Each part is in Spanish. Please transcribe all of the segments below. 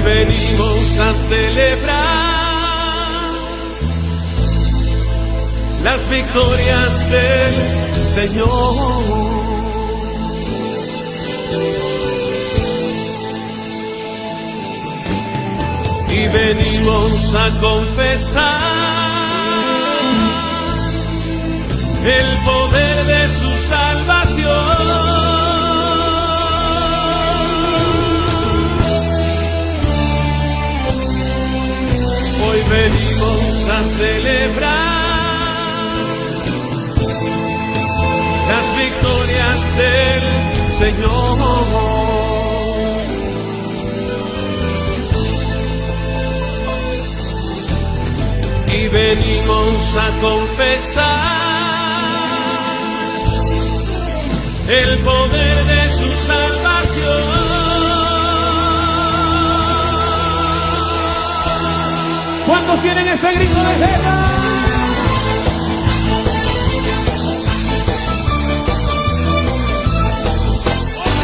venimos a celebrar las victorias del Señor. Y venimos a confesar el poder de su salvación. Hoy venimos a celebrar las victorias del Señor. Y venimos a confesar el poder de su salvación. ¿Cuántos tienen ese grito de guerra?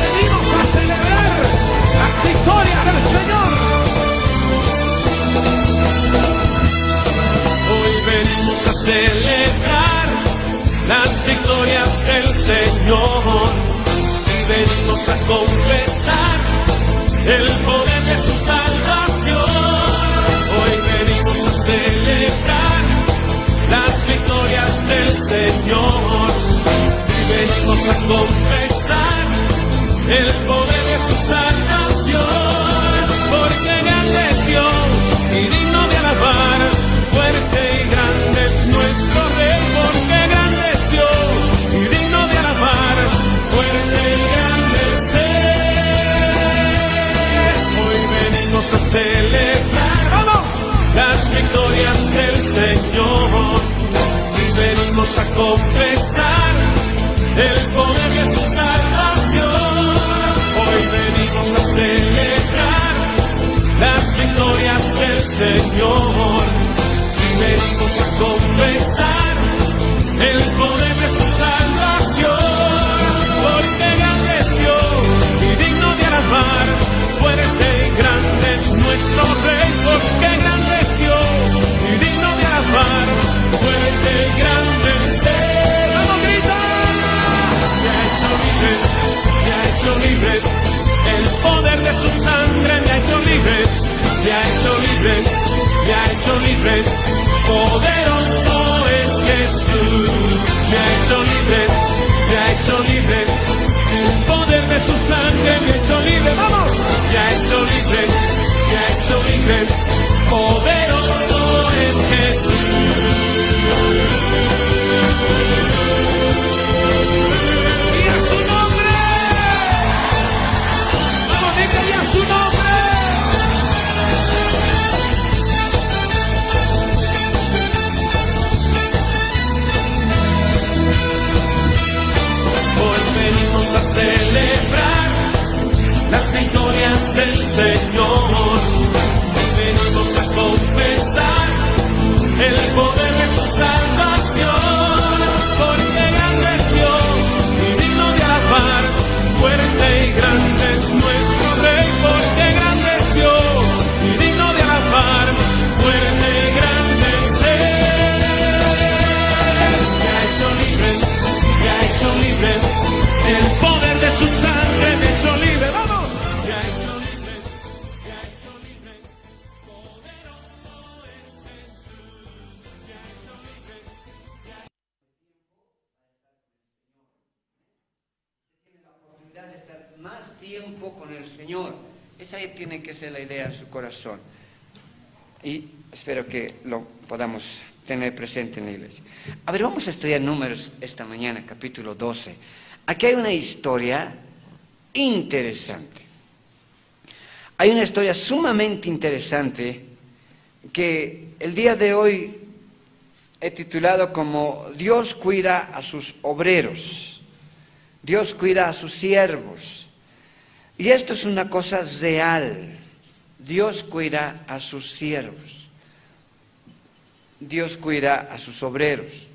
Venimos a celebrar las victorias del Señor. Hoy venimos a celebrar las victorias del Señor. Y venimos a confesar el poder de su salvación. Hoy venimos a celebrar las victorias del Señor. Y venimos a confesar el poder de su salvación. Porque grande es Dios y digno de alabar, fuerte y grande es nuestro Rey. Porque grande es Dios y digno de alabar, fuerte y grande es Él. Hoy venimos a celebrar las victorias del Señor. Y venimos a confesar el poder de su salvación. Hoy venimos a celebrar las victorias del Señor. Y venimos a confesar el poder de su salvación. Porque grande es Dios y digno de alabar, fuerte y grande es nuestro Rey. Porque grande es Dios y digno de alabar, fuerte y grande es Él. ¡Vamos, grita! Me ha hecho libre, me ha hecho libre. El poder de su sangre me ha hecho libre, me ha hecho libre, me ha hecho libre. Poderoso es Jesús, me ha hecho libre, me ha hecho libre. El poder de su sangre me ha hecho libre. ¡Vamos! Me ha hecho libre, me ha hecho libre. Poderoso es Jesús. Y a su nombre. Vamos, venga, y a su nombre. Hoy venimos a celebrar las victorias del Señor. Venimos a confesar el poder de su salvación. Porque grande es Dios y digno de alabar, fuerte y grande es nuestro Rey. Porque grande es Dios y digno de alabar, fuerte y grande es Él. Me ha hecho libre, me ha hecho libre. El poder de su sangre me ha hecho libre. ¡Vamos! Me ha hecho libre, me ha hecho libre. Poderoso es Jesús. Me ha hecho libre, me ha hecho Tiene la oportunidad de estar más tiempo con el Señor. Esa tiene que ser la idea en su corazón. Y espero que lo podamos tener presente en la iglesia. A ver, vamos a estudiar Números esta mañana, capítulo 12. Aquí hay una historia interesante. Hay una historia sumamente interesante que el día de hoy he titulado como Dios cuida a sus obreros. Dios cuida a sus siervos. Y esto es una cosa real. Dios cuida a sus siervos. Dios cuida a sus obreros.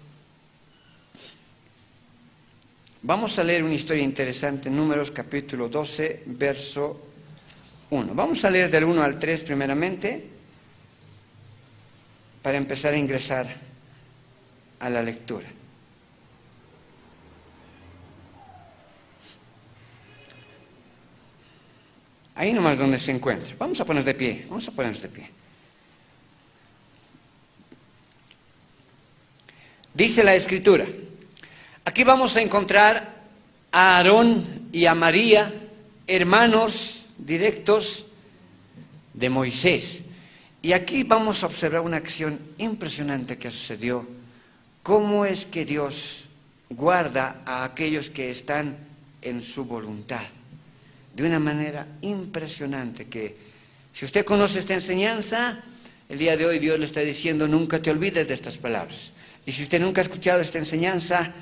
Vamos a leer una historia interesante, Números capítulo 12, verso 1. Vamos a leer del 1 al 3 primeramente, para empezar a ingresar a la lectura. Ahí nomás donde se encuentra. Vamos a ponernos de pie, vamos a ponernos de pie. Dice la Escritura. Aquí vamos a encontrar a Aarón y a María, hermanos directos de Moisés. Y aquí vamos a observar una acción impresionante que sucedió. Cómo es que Dios guarda a aquellos que están en su voluntad. De una manera impresionante que, si usted conoce esta enseñanza, el día de hoy Dios le está diciendo, nunca te olvides de estas palabras. Y si usted nunca ha escuchado esta enseñanza,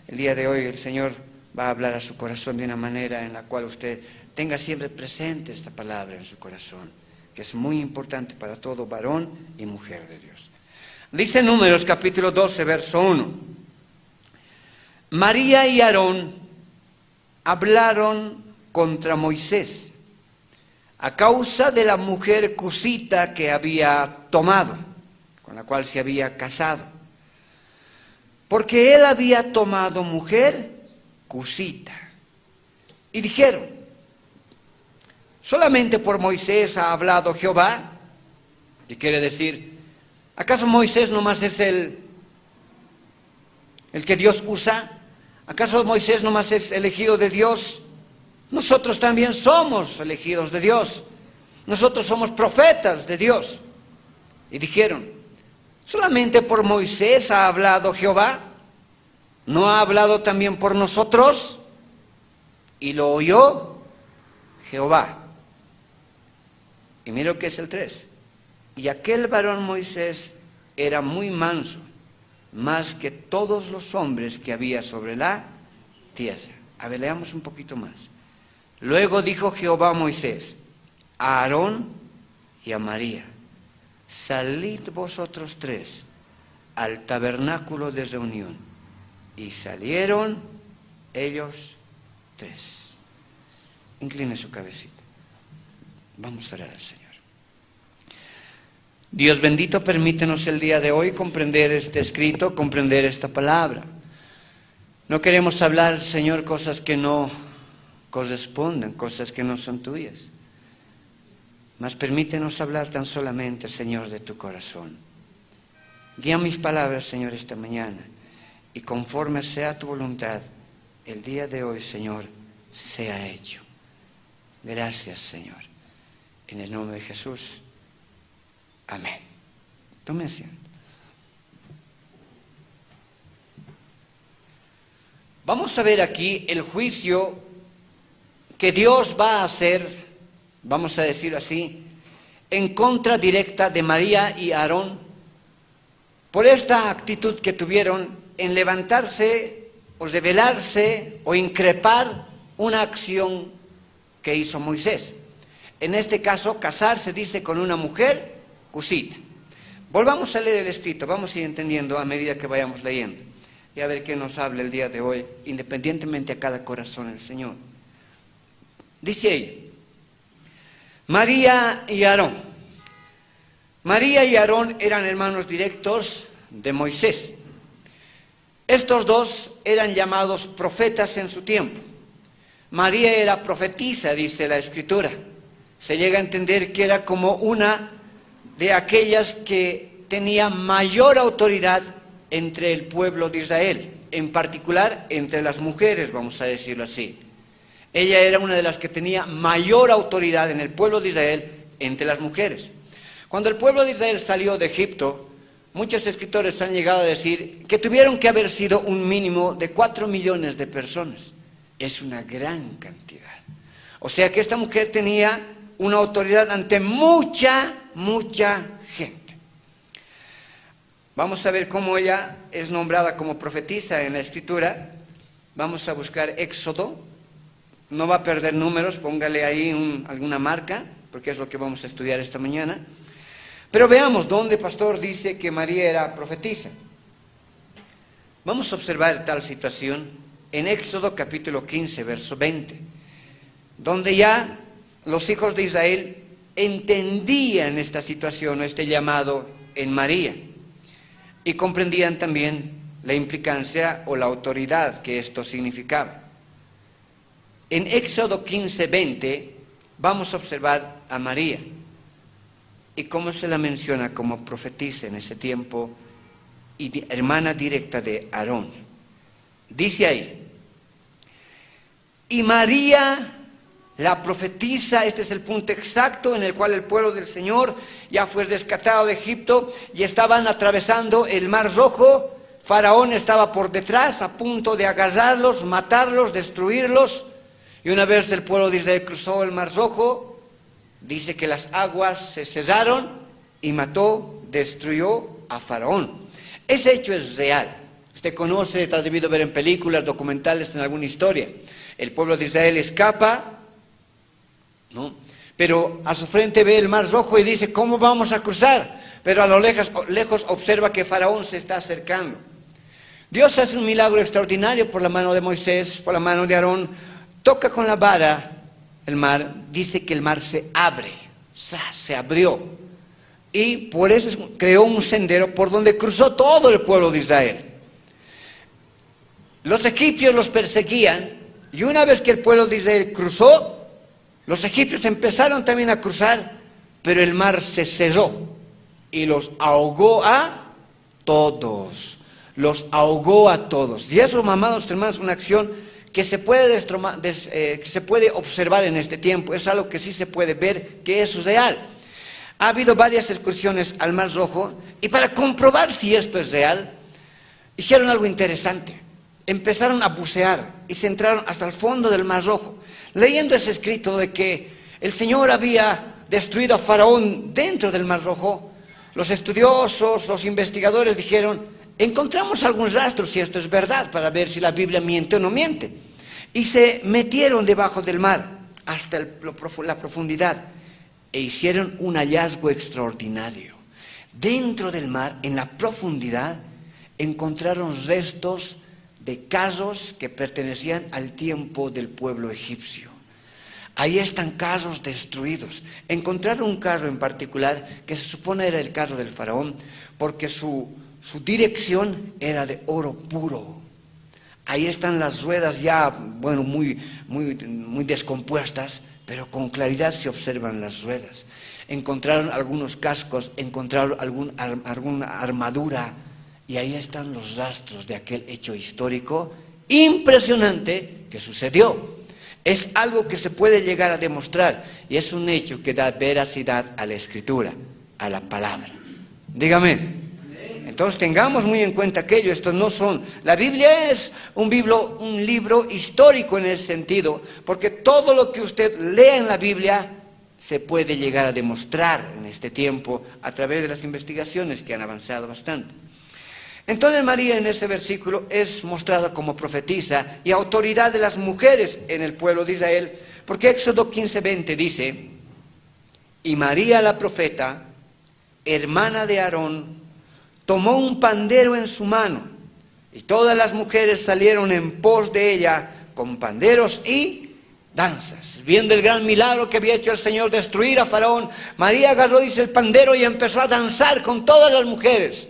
el día de hoy el Señor va a hablar a su corazón de una manera en la cual usted tenga siempre presente esta palabra en su corazón, que es muy importante para todo varón y mujer de Dios. Dice Números capítulo 12, verso 1. María y Aarón hablaron contra Moisés a causa de la mujer cusita que había tomado, con la cual se había casado. Porque él había tomado mujer cusita. Y dijeron, solamente por Moisés ha hablado Jehová. Y quiere decir, ¿acaso Moisés nomás es el que Dios usa? ¿Acaso Moisés nomás es elegido de Dios? Nosotros también somos elegidos de Dios. Nosotros somos profetas de Dios. Y dijeron, ¿solamente por Moisés ha hablado Jehová? ¿No ha hablado también por nosotros? Y lo oyó Jehová. Y mira lo que es el 3. Y aquel varón Moisés era muy manso, más que todos los hombres que había sobre la tierra. A ver, leamos un poquito más. Luego dijo Jehová a Moisés, a Aarón y a María, salid vosotros 3 al tabernáculo de reunión. Y salieron ellos 3. Incline su cabecita. Vamos a orar al Señor. Dios bendito, permítenos el día de hoy comprender este escrito, comprender esta palabra. No queremos hablar, Señor, cosas que no corresponden, cosas que no son tuyas. Mas permítenos hablar tan solamente, Señor, de tu corazón. Guía mis palabras, Señor, esta mañana. Y conforme sea tu voluntad, el día de hoy, Señor, sea hecho. Gracias, Señor. En el nombre de Jesús. Amén. Tome asiento. Vamos a ver aquí el juicio que Dios va a hacer, vamos a decirlo así, en contra directa de María y Aarón, por esta actitud que tuvieron en levantarse o rebelarse o increpar una acción que hizo Moisés. En este caso, casarse, dice, con una mujer cusita. Volvamos a leer el escrito, vamos a ir entendiendo a medida que vayamos leyendo y a ver qué nos habla el día de hoy, independientemente a cada corazón el Señor. Dice ella, María y Aarón. María y Aarón eran hermanos directos de Moisés. Estos dos eran llamados profetas en su tiempo. María era profetisa, dice la Escritura. Se llega a entender que era como una de aquellas que tenía mayor autoridad entre el pueblo de Israel, en particular entre las mujeres, vamos a decirlo así. Ella era una de las que tenía mayor autoridad en el pueblo de Israel entre las mujeres. Cuando el pueblo de Israel salió de Egipto, muchos escritores han llegado a decir que tuvieron que haber sido un mínimo de 4 millones de personas. Es una gran cantidad. O sea que esta mujer tenía una autoridad ante mucha gente. Vamos a ver cómo ella es nombrada como profetisa en la Escritura. Vamos a buscar Éxodo. No va a perder números, póngale ahí alguna marca, porque es lo que vamos a estudiar esta mañana. Pero veamos dónde pastor dice que María era profetisa. Vamos a observar tal situación en Éxodo capítulo 15, verso 20, donde ya los hijos de Israel entendían esta situación, este llamado en María, y comprendían también la implicancia o la autoridad que esto significaba. En Éxodo 15:20 vamos a observar a María y cómo se la menciona como profetisa en ese tiempo y hermana directa de Aarón. Dice ahí: y María, la profetisa, este es el punto exacto en el cual el pueblo del Señor ya fue rescatado de Egipto y estaban atravesando el Mar Rojo. Faraón estaba por detrás a punto de agarrarlos, matarlos, destruirlos. Y una vez el pueblo de Israel cruzó el Mar Rojo, dice que las aguas se cesaron y mató, destruyó a Faraón. Ese hecho es real. Usted conoce, está debido ver en películas, documentales, en alguna historia. El pueblo de Israel escapa, ¿no? Pero a su frente ve el Mar Rojo y dice: ¿cómo vamos a cruzar? Pero a lo lejos observa que Faraón se está acercando. Dios hace un milagro extraordinario por la mano de Moisés, por la mano de Aarón. Toca con la vara el mar, dice que el mar se abre, se abrió. Y por eso creó un sendero por donde cruzó todo el pueblo de Israel. Los egipcios los perseguían, y una vez que el pueblo de Israel cruzó, los egipcios empezaron también a cruzar, pero el mar se cerró y los ahogó a todos. Los ahogó a todos. Y eso, amados hermanos, es una acción que se puede observar en este tiempo. Es algo que sí se puede ver que es real. Ha habido varias excursiones al Mar Rojo, y para comprobar si esto es real, hicieron algo interesante. Empezaron a bucear y se entraron hasta el fondo del Mar Rojo, leyendo ese escrito de que el Señor había destruido a Faraón dentro del Mar Rojo. Los estudiosos, los investigadores dijeron: encontramos algún rastro si esto es verdad, para ver si la Biblia miente o no miente. Y se metieron debajo del mar hasta la profundidad e hicieron un hallazgo extraordinario. Dentro del mar, en la profundidad, encontraron restos de carros que pertenecían al tiempo del pueblo egipcio. Ahí están carros destruidos. Encontraron un carro en particular que se supone era el carro del faraón, porque su dirección era de oro puro. Ahí están las ruedas ya, bueno, muy descompuestas, pero con claridad se observan las ruedas. Encontraron algunos cascos, encontraron alguna armadura, y ahí están los rastros de aquel hecho histórico impresionante que sucedió. Es algo que se puede llegar a demostrar, y es un hecho que da veracidad a la Escritura, a la palabra. Dígame. Entonces tengamos muy en cuenta aquello. La Biblia es un libro histórico en ese sentido, porque todo lo que usted lea en la Biblia se puede llegar a demostrar en este tiempo a través de las investigaciones que han avanzado bastante. Entonces María en ese versículo es mostrada como profetisa y autoridad de las mujeres en el pueblo de Israel, porque Éxodo 15:20 dice: y María la profeta, hermana de Aarón, tomó un pandero en su mano, y todas las mujeres salieron en pos de ella con panderos y danzas. Viendo el gran milagro que había hecho el Señor, destruir a Faraón, María agarró, dice, el pandero y empezó a danzar con todas las mujeres.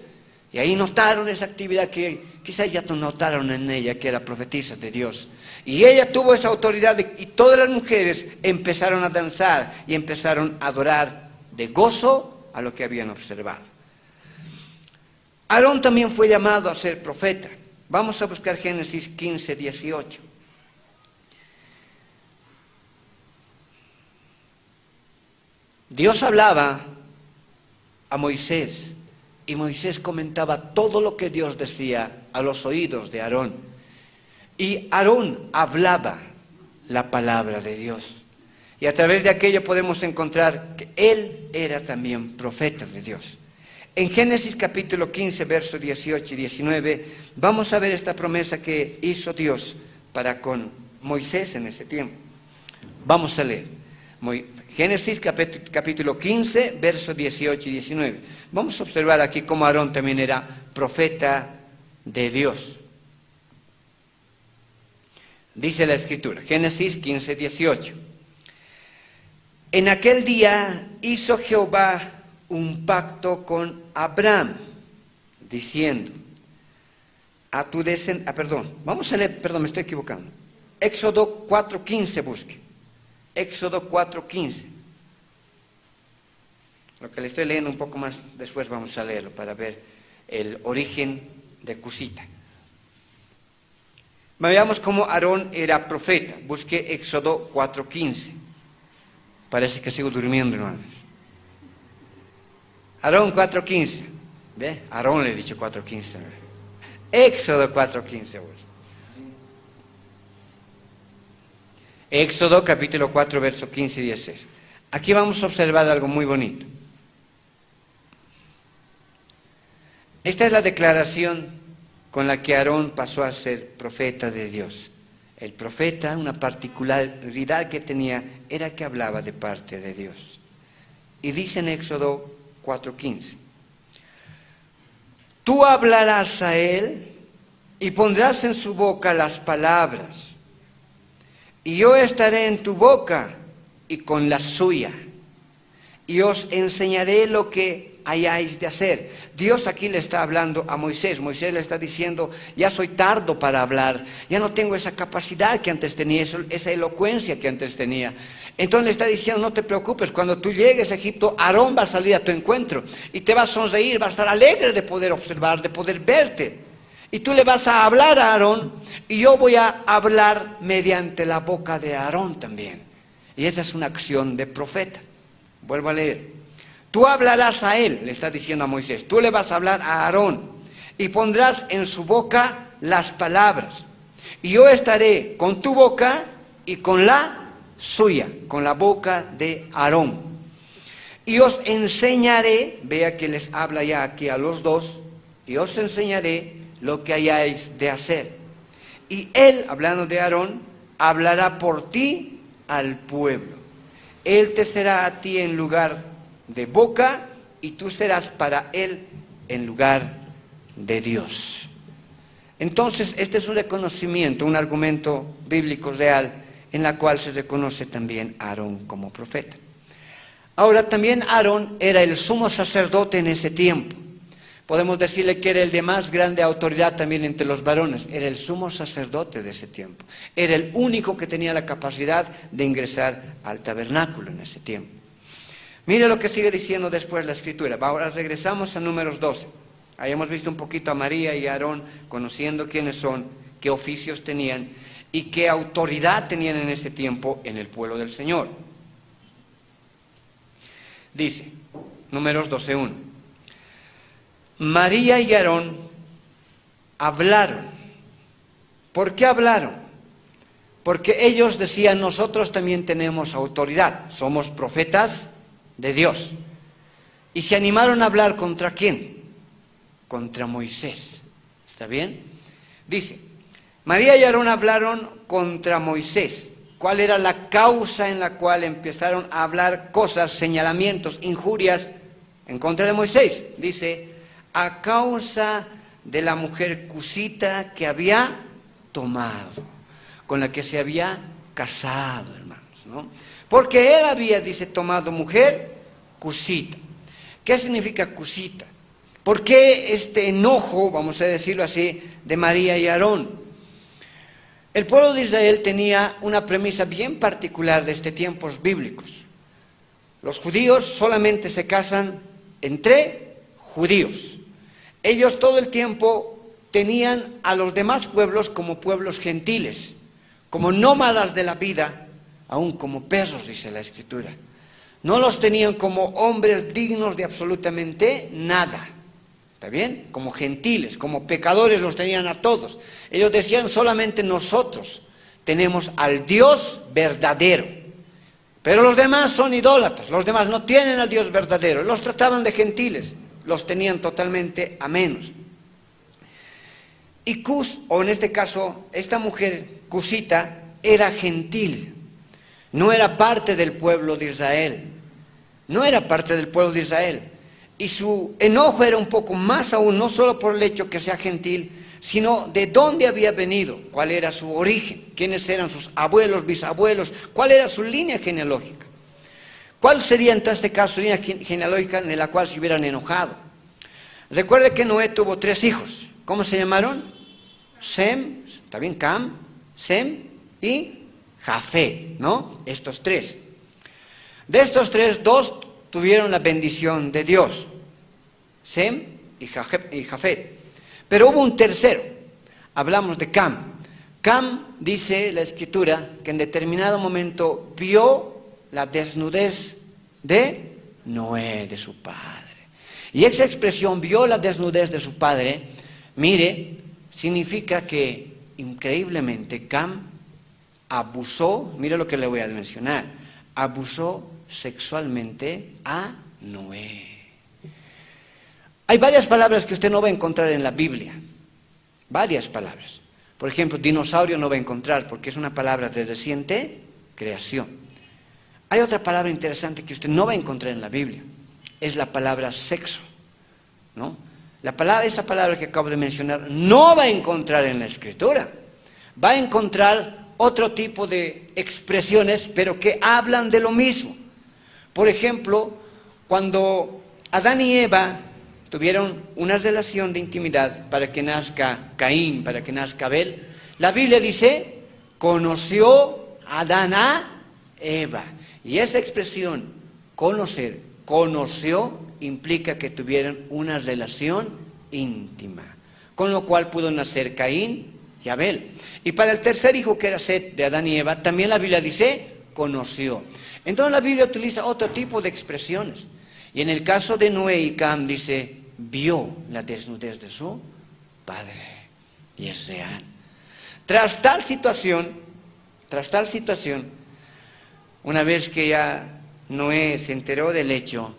Y ahí notaron esa actividad que quizás ya notaron en ella, que era profetisa de Dios. Y ella tuvo esa autoridad y todas las mujeres empezaron a danzar y empezaron a adorar de gozo a lo que habían observado. Aarón también fue llamado a ser profeta. Vamos a buscar Génesis 15:18. Dios hablaba a Moisés y Moisés comentaba todo lo que Dios decía a los oídos de Aarón. Y Aarón hablaba la palabra de Dios. Y a través de aquello podemos encontrar que él era también profeta de Dios. En Génesis capítulo 15, versos 18 y 19, vamos a ver esta promesa que hizo Dios para con Moisés en ese tiempo. Vamos a leer. Génesis capítulo 15, versos 18 y 19. Vamos a observar aquí cómo Aarón también era profeta de Dios. Dice la Escritura, Génesis 15, 18. En aquel día hizo Jehová un pacto con Abraham, diciendo, vamos a leer, me estoy equivocando. Éxodo 4:15 busque. Éxodo 4:15. Lo que le estoy leyendo un poco más después vamos a leerlo para ver el origen de Cusita. Veamos cómo Aarón era profeta. Busque Éxodo 4:15. Parece que sigo durmiendo, hermanos. Aarón 4:15. ¿Ve? Aarón le he dicho 4:15. Éxodo 4:15. Éxodo capítulo 4, verso 15 y 16. Aquí vamos a observar algo muy bonito. Esta es la declaración con la que Aarón pasó a ser profeta de Dios. El profeta, una particularidad que tenía, era que hablaba de parte de Dios. Y dice en Éxodo 4:15, tú hablarás a él y pondrás en su boca las palabras, y yo estaré en tu boca y con la suya, y os enseñaré lo que hayáis de hacer. Dios aquí le está hablando a Moisés. Moisés le está diciendo, ya soy tardo para hablar, ya no tengo esa capacidad que antes tenía, esa elocuencia que antes tenía. Entonces le está diciendo, no te preocupes, cuando tú llegues a Egipto, Aarón va a salir a tu encuentro y te va a sonreír, va a estar alegre de poder observar, de poder verte. Y tú le vas a hablar a Aarón y yo voy a hablar mediante la boca de Aarón también. Y esa es una acción de profeta. Vuelvo a leer. Tú hablarás a él, le está diciendo a Moisés, tú le vas a hablar a Aarón y pondrás en su boca las palabras. Y yo estaré con tu boca y con la suya, con la boca de Aarón. Y os enseñaré, vea que les habla ya aquí a los dos, y os enseñaré lo que hayáis de hacer. Y él, hablando de Aarón, hablará por ti al pueblo. Él te será a ti en lugar de boca y tú serás para él en lugar de Dios. Entonces, este es un reconocimiento, un argumento bíblico real en la cual se reconoce también a Aarón como profeta. Ahora, también Aarón era el sumo sacerdote en ese tiempo. Podemos decirle que era el de más grande autoridad también entre los varones. Era el sumo sacerdote de ese tiempo. Era el único que tenía la capacidad de ingresar al tabernáculo en ese tiempo. Mire lo que sigue diciendo después la Escritura. Ahora regresamos a Números 12. Ahí hemos visto un poquito a María y a Aarón, conociendo quiénes son, qué oficios tenían y qué autoridad tenían en ese tiempo en el pueblo del Señor. Dice, Números 12:1. María y Aarón hablaron. ¿Por qué hablaron? Porque ellos decían, nosotros también tenemos autoridad, somos profetas de Dios. Y se animaron a hablar ¿contra quién? Contra Moisés. ¿Está bien? Dice, María y Aarón hablaron contra Moisés. ¿Cuál era la causa en la cual empezaron a hablar cosas, señalamientos, injurias en contra de Moisés? Dice, a causa de la mujer cusita que había tomado, con la que se había casado, hermanos, ¿no? Porque él había, dice, tomado mujer cusita. ¿Qué significa cusita? ¿Por qué este enojo, vamos a decirlo así, de María y Aarón? El pueblo de Israel tenía una premisa bien particular desde tiempos bíblicos. Los judíos solamente se casan entre judíos. Ellos todo el tiempo tenían a los demás pueblos como pueblos gentiles, como nómadas de la vida, aún como perros, dice la Escritura. No los tenían como hombres dignos de absolutamente nada. ¿Está bien? Como gentiles, como pecadores los tenían a todos. Ellos decían, solamente nosotros tenemos al Dios verdadero. Pero los demás son idólatras, los demás no tienen al Dios verdadero. Los trataban de gentiles, los tenían totalmente a menos. Y Cus, o en este caso, esta mujer cusita, era gentil. No era parte del pueblo de Israel. No era parte del pueblo de Israel. Y su enojo era un poco más aún, no solo por el hecho que sea gentil, sino de dónde había venido, cuál era su origen, quiénes eran sus abuelos, bisabuelos, cuál era su línea genealógica. ¿Cuál sería en este caso línea genealógica en la cual se hubieran enojado? Recuerde que Noé tuvo 3 hijos. ¿Cómo se llamaron? Sem, también Cam, Sem y Jafet, ¿no? Estos 3. De estos 3, 2 tuvieron la bendición de Dios, Sem y Jafet. Pero hubo un tercero, hablamos de Cam. Cam, dice la Escritura, que en determinado momento vio la desnudez de Noé, de su padre. Y esa expresión, vio la desnudez de su padre, mire, significa que increíblemente Cam abusó, mire lo que le voy a mencionar, abusó sexualmente a Noé. Hay varias palabras que usted no va a encontrar en la Biblia, varias palabras. Por ejemplo, dinosaurio no va a encontrar porque es una palabra de reciente creación. Hay otra palabra interesante que usted no va a encontrar en la Biblia, es la palabra sexo, ¿no? Esa palabra que acabo de mencionar no va a encontrar en la Escritura, va a encontrar otro tipo de expresiones, pero que hablan de lo mismo. Por ejemplo, cuando Adán y Eva tuvieron una relación de intimidad para que nazca Caín, para que nazca Abel, la Biblia dice, conoció Adán a Eva. Y esa expresión, conoció, implica que tuvieron una relación íntima, con lo cual pudo nacer Caín y Abel. Y para el tercer hijo, que era Set, de Adán y Eva, también la Biblia dice, conoció. Entonces la Biblia utiliza otro tipo de expresiones. Y en el caso de Noé y Cam dice, vio la desnudez de su padre. Y es real. Tras tal situación, una vez que ya Noé se enteró del hecho,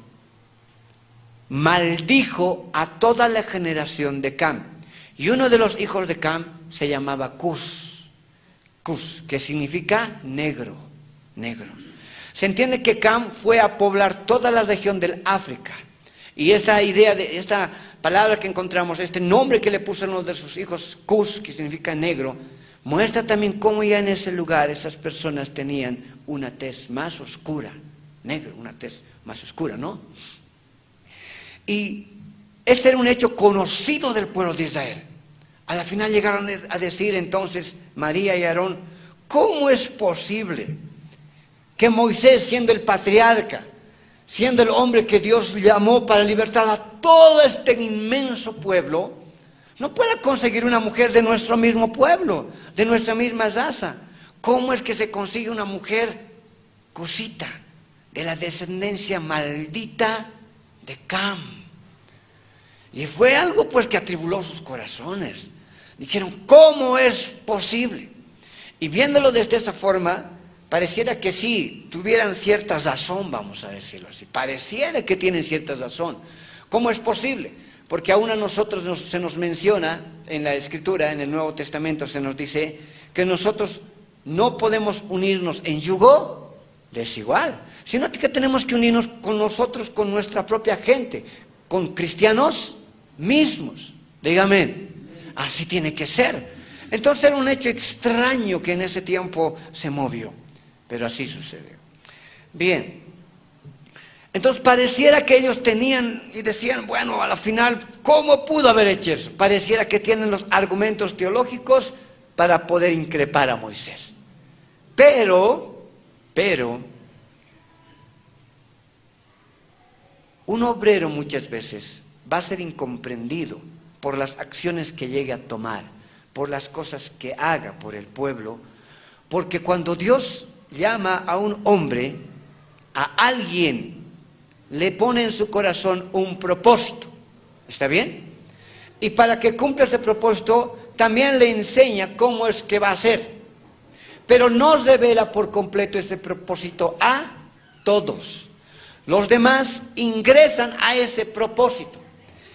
maldijo a toda la generación de Cam. Y uno de los hijos de Cam se llamaba Cus, que significa negro. Se entiende que Cam fue a poblar toda la región del África. Y esta idea, esta palabra que encontramos, este nombre que le puso a uno de sus hijos, Cus, que significa negro, muestra también cómo ya en ese lugar esas personas tenían una tez más oscura, negro, una tez más oscura, ¿no? Y este era un hecho conocido del pueblo de Israel. A la final llegaron a decir entonces María y Aarón, ¿cómo es posible que Moisés, siendo el patriarca, siendo el hombre que Dios llamó para libertar a todo este inmenso pueblo, no pueda conseguir una mujer de nuestro mismo pueblo, de nuestra misma raza? ¿Cómo es que se consigue una mujer cusita, de la descendencia maldita de Cam? Y fue algo pues que atribuló sus corazones. Dijeron, ¿cómo es posible? Y viéndolo desde esa forma, pareciera que sí, tuvieran cierta razón, vamos a decirlo así. Pareciera que tienen cierta razón. ¿Cómo es posible? Porque aún a nosotros se nos menciona en la Escritura, en el Nuevo Testamento, se nos dice que nosotros no podemos unirnos en yugo desigual, sino que tenemos que unirnos con nosotros, con nuestra propia gente, con cristianos mismos. Dígame, así tiene que ser. Entonces era un hecho extraño que en ese tiempo se movió, pero así sucedió. Bien, entonces pareciera que ellos tenían y decían, bueno, a la final, ¿cómo pudo haber hecho eso? Pareciera que tienen los argumentos teológicos para poder increpar a Moisés. Pero, un obrero muchas veces va a ser incomprendido por las acciones que llegue a tomar, por las cosas que haga por el pueblo, porque cuando Dios llama a un hombre, a alguien, le pone en su corazón un propósito, ¿está bien? Y para que cumpla ese propósito, también le enseña cómo es que va a hacer, pero no revela por completo ese propósito a todos. Los demás ingresan a ese propósito.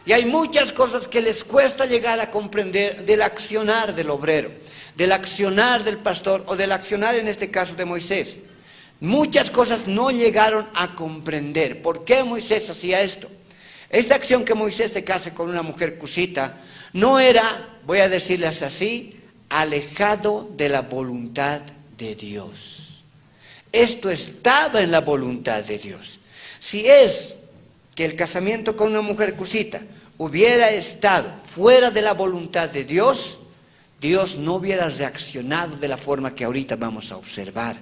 Y hay muchas cosas que les cuesta llegar a comprender del accionar del obrero, del accionar del pastor o del accionar en este caso de Moisés. Muchas cosas no llegaron a comprender. ¿Por qué Moisés hacía esto? Esta acción que Moisés se case con una mujer cusita no era, voy a decirles así, alejado de la voluntad de Dios. Esto estaba en la voluntad de Dios. Si es que el casamiento con una mujer cusita hubiera estado fuera de la voluntad de Dios, Dios no hubiera reaccionado de la forma que ahorita vamos a observar.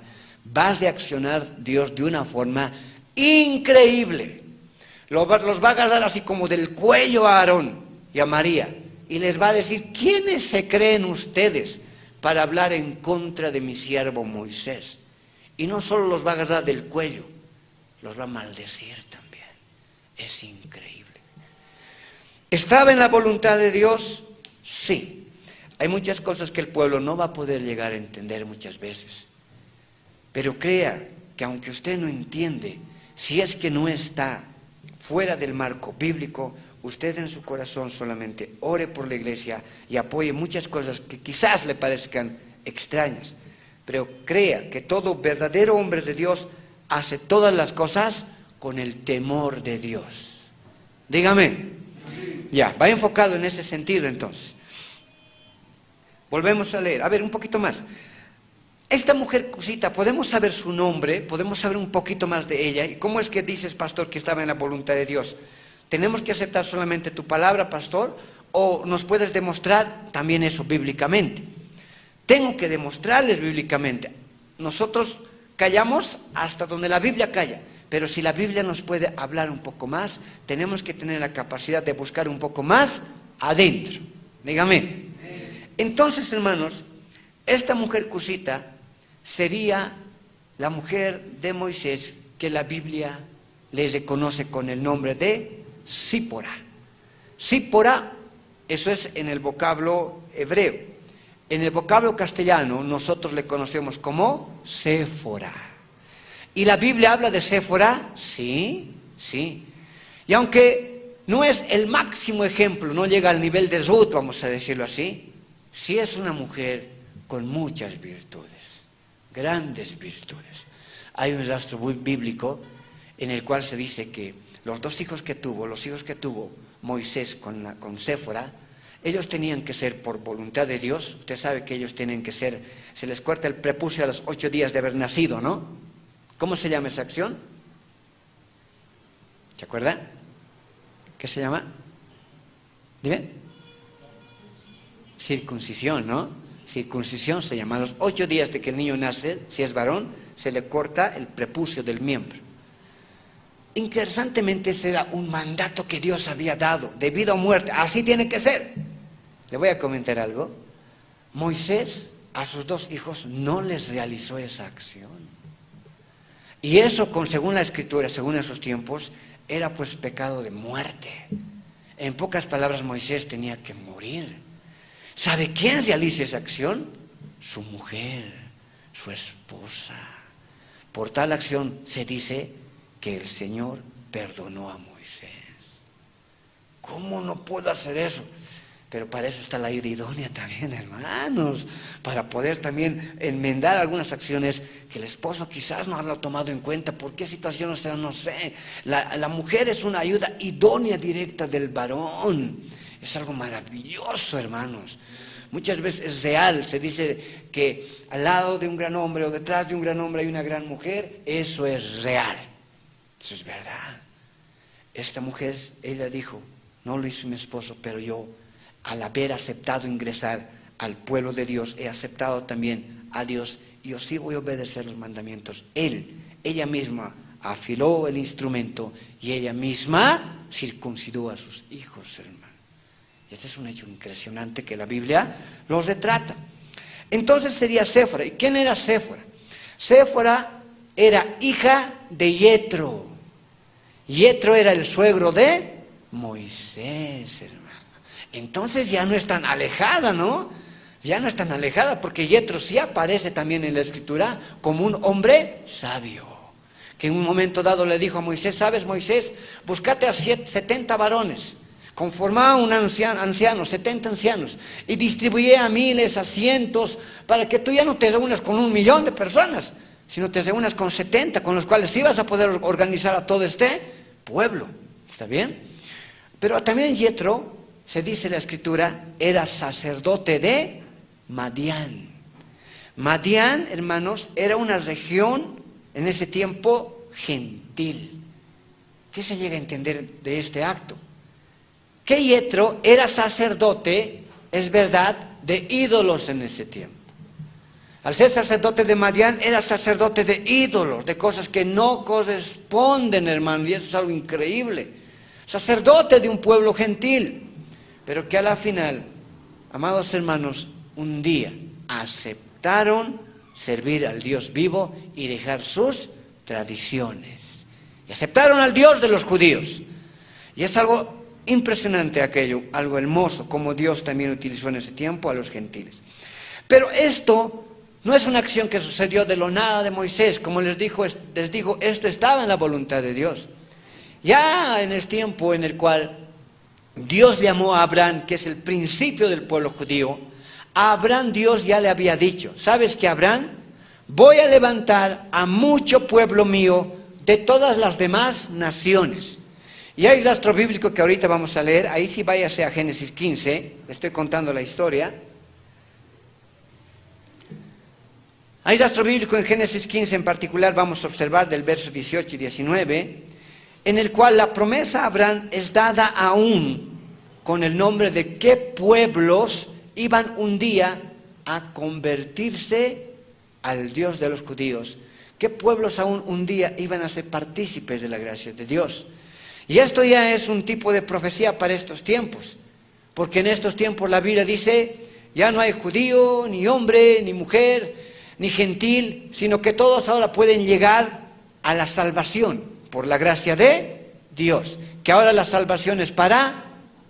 Va a reaccionar Dios de una forma increíble. Los va a agarrar así como del cuello a Aarón y a María y les va a decir: ¿quiénes se creen ustedes para hablar en contra de mi siervo Moisés? Y no solo los va a agarrar del cuello, los va a maldecir también. Es increíble. ¿Estaba en la voluntad de Dios? Sí. Hay muchas cosas que el pueblo no va a poder llegar a entender muchas veces. Pero crea que aunque usted no entiende, si es que no está fuera del marco bíblico, usted en su corazón solamente ore por la iglesia y apoye muchas cosas que quizás le parezcan extrañas. Pero crea que todo verdadero hombre de Dios hace todas las cosas con el temor de Dios. Dígame. Ya, va enfocado en ese sentido entonces. Volvemos a leer. A ver, un poquito más. Esta mujer cusita, ¿podemos saber su nombre? ¿Podemos saber un poquito más de ella? ¿Y cómo es que dices, pastor, que estaba en la voluntad de Dios? ¿Tenemos que aceptar solamente tu palabra, pastor? ¿O nos puedes demostrar también eso bíblicamente? Tengo que demostrarles bíblicamente. Nosotros callamos hasta donde la Biblia calla, pero si la Biblia nos puede hablar un poco más, tenemos que tener la capacidad de buscar un poco más adentro. Dígame. Entonces, hermanos, esta mujer cusita sería la mujer de Moisés que la Biblia les reconoce con el nombre de Sípora. Sípora, eso es en el vocablo hebreo. En el vocablo castellano nosotros le conocemos como Séfora. ¿Y la Biblia habla de Séfora? Sí, sí. Y aunque no es el máximo ejemplo, no llega al nivel de Ruth, vamos a decirlo así, sí es una mujer con muchas virtudes, grandes virtudes. Hay un rastro bíblico en el cual se dice que los hijos que tuvo Moisés con Séfora, ellos tenían que ser por voluntad de Dios. Usted sabe que ellos tienen que ser, se les corta el prepucio a los 8 días de haber nacido, ¿no? ¿Cómo se llama esa acción? ¿Se acuerda? ¿Qué se llama? Dime. Circuncisión, ¿no? Circuncisión se llama. A los 8 días de que el niño nace, si es varón, se le corta el prepucio del miembro. Interesantemente, ese era un mandato que Dios había dado, de vida o muerte. Así tiene que ser. Le voy a comentar algo. Moisés a sus 2 hijos no les realizó esa acción. Y eso, según la Escritura, según esos tiempos, era pues pecado de muerte. En pocas palabras, Moisés tenía que morir. ¿Sabe quién realiza esa acción? Su mujer, su esposa. Por tal acción se dice que el Señor perdonó a Moisés. ¿Cómo no puedo hacer eso? Pero para eso está la ayuda idónea también, hermanos, para poder también enmendar algunas acciones que el esposo quizás no haya tomado en cuenta. ¿Por qué situación será? No sé. La mujer es una ayuda idónea directa del varón. Es algo maravilloso, hermanos. Muchas veces es real. Se dice que al lado de un gran hombre o detrás de un gran hombre hay una gran mujer. Eso es real. Eso es verdad. Esta mujer, ella dijo, no lo hizo mi esposo, pero yo, al haber aceptado ingresar al pueblo de Dios, he aceptado también a Dios, y yo sí voy a obedecer los mandamientos. Ella misma afiló el instrumento y ella misma circuncidó a sus hijos, hermano. Y este es un hecho impresionante que la Biblia los retrata. Entonces sería Séfora. ¿Y quién era Séfora? Séfora era hija de Yetro. Yetro era el suegro de Moisés, hermano. Entonces ya no es tan alejada, ¿no? Ya no es tan alejada, porque Yetro sí aparece también en la Escritura como un hombre sabio, que en un momento dado le dijo a Moisés: ¿sabes, Moisés? Búscate a 70 varones, conformá un anciano, 70 ancianos, y distribuye a miles, a cientos, para que tú ya no te reúnas con 1.000.000 de personas, sino te reúnas con 70, con los cuales sí vas a poder organizar a todo este pueblo. ¿Está bien? Pero también Yetro, se dice en la Escritura, era sacerdote de Madián. Madián, hermanos, era una región en ese tiempo gentil. ¿Qué se llega a entender de este acto? Que Yetro era sacerdote, es verdad, de ídolos en ese tiempo. Al ser sacerdote de Madián, era sacerdote de ídolos, de cosas que no corresponden, hermano, y eso es algo increíble. Sacerdote de un pueblo gentil, pero que a la final, amados hermanos, un día aceptaron servir al Dios vivo y dejar sus tradiciones. Y aceptaron al Dios de los judíos. Y es algo impresionante aquello, algo hermoso, como Dios también utilizó en ese tiempo a los gentiles. Pero esto no es una acción que sucedió de lo nada de Moisés. Como les digo, esto estaba en la voluntad de Dios. Ya en el tiempo en el cual Dios llamó a Abraham, que es el principio del pueblo judío, a Abraham Dios ya le había dicho, ¿sabes qué, Abraham? Voy a levantar a mucho pueblo mío de todas las demás naciones. Y hay rastro bíblico que ahorita vamos a leer, ahí sí váyase a Génesis 15, le estoy contando la historia. Hay rastro bíblico en Génesis 15 en particular, vamos a observar del verso 18 y 19, en el cual la promesa a Abraham es dada aún con el nombre de qué pueblos iban un día a convertirse al Dios de los judíos, qué pueblos aún un día iban a ser partícipes de la gracia de Dios. Y esto ya es un tipo de profecía para estos tiempos, porque en estos tiempos la Biblia dice, ya no hay judío, ni hombre, ni mujer, ni gentil, sino que todos ahora pueden llegar a la salvación por la gracia de Dios, que ahora la salvación es para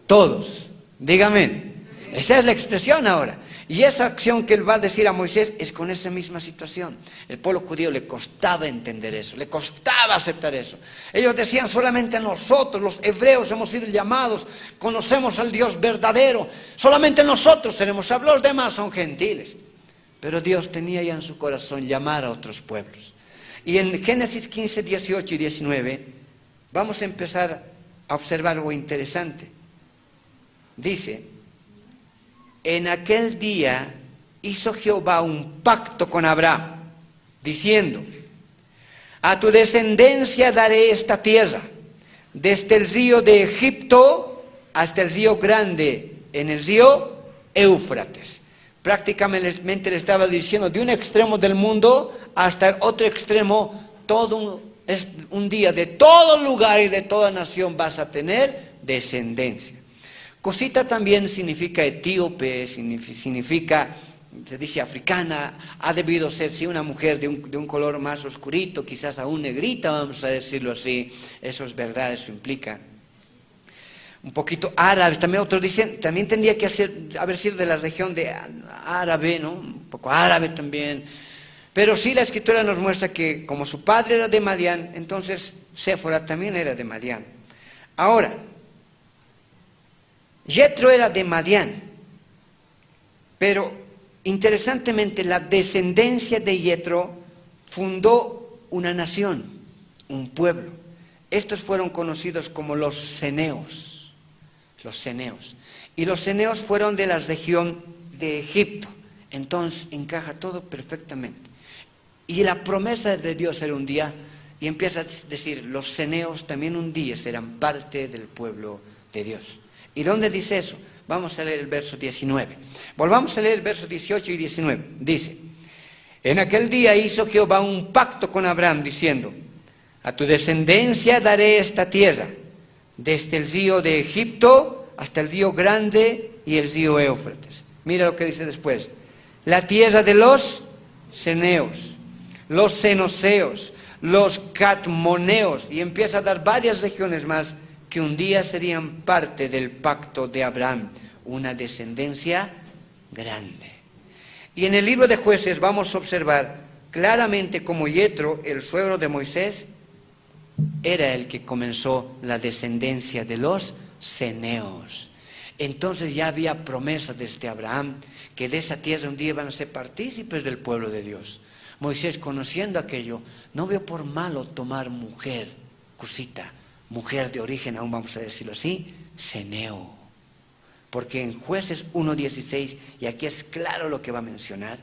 todos. Dígame, esa es la expresión ahora. Y esa acción que él va a decir a Moisés es con esa misma situación. El pueblo judío le costaba entender eso, le costaba aceptar eso. Ellos decían, solamente nosotros, los hebreos, hemos sido llamados, conocemos al Dios verdadero, solamente nosotros seremos salvos, los demás son gentiles. Pero Dios tenía ya en su corazón llamar a otros pueblos. Y en Génesis 15, 18 y 19, vamos a empezar a observar algo interesante. Dice, en aquel día hizo Jehová un pacto con Abraham, diciendo, a tu descendencia daré esta tierra, desde el río de Egipto hasta el río grande, en el río Éufrates. Prácticamente le estaba diciendo, de un extremo del mundo hasta el otro extremo, todo un día, de todo lugar y de toda nación vas a tener descendencia. Cosita también significa etíope, significa, se dice africana, ha debido ser, sí, una mujer de un color más oscurito, quizás aún negrita, vamos a decirlo así, eso es verdad, eso implica. Un poquito árabe, también otros dicen, también tendría que haber sido de la región de árabe, ¿no? Un poco árabe también. Pero sí la Escritura nos muestra que como su padre era de Madián, entonces Séfora también era de Madián. Ahora, Yetro era de Madián, pero interesantemente la descendencia de Yetro fundó una nación, un pueblo. Estos fueron conocidos como los ceneos, y los ceneos fueron de la región de Egipto. Entonces encaja todo perfectamente. Y la promesa de Dios era un día, y empieza a decir, los ceneos también un día serán parte del pueblo de Dios. ¿Y dónde dice eso? Vamos a leer el verso 19. Volvamos a leer el verso 18 y 19. Dice, en aquel día hizo Jehová un pacto con Abraham, diciendo, a tu descendencia daré esta tierra, desde el río de Egipto hasta el río grande y el río Éufrates. Mira lo que dice después. La tierra de los ceneos, los cenoseos, los catmoneos, y empieza a dar varias regiones más que un día serían parte del pacto de Abraham, una descendencia grande. Y en el libro de Jueces vamos a observar claramente cómo Yetro, el suegro de Moisés, era el que comenzó la descendencia de los ceneos. Entonces ya había promesas desde Abraham que de esa tierra un día iban a ser partícipes del pueblo de Dios. Moisés, conociendo aquello, no vio por malo tomar mujer, cosita, mujer de origen, aún vamos a decirlo así, ceneo. Porque en Jueces 1:16, y aquí es claro lo que va a mencionar,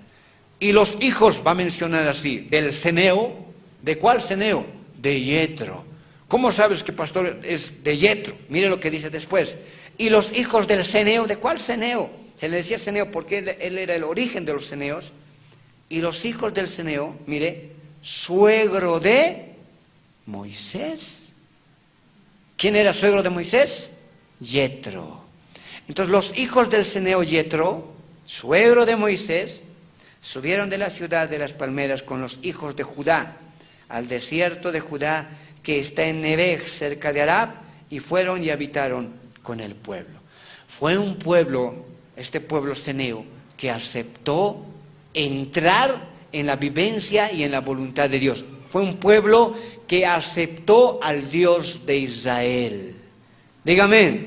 y los hijos va a mencionar así, del ceneo, ¿De cuál ceneo? De Yetro. ¿Cómo sabes que pastor es de Yetro? Mire lo que dice después. Y los hijos del ceneo, ¿de cuál ceneo? Se le decía ceneo porque él era el origen de los ceneos. Y los hijos del ceneo, mire, suegro de Moisés. ¿Quién era suegro de Moisés? Yetro. Entonces los hijos del ceneo Yetro, suegro de Moisés, subieron de la ciudad de las palmeras con los hijos de Judá al desierto de Judá que está en Neveg, cerca de Arab, y fueron y habitaron con el pueblo. Fue un pueblo, este pueblo ceneo, que aceptó entrar en la vivencia y en la voluntad de Dios. Fue un pueblo que aceptó al Dios de Israel. Dígame.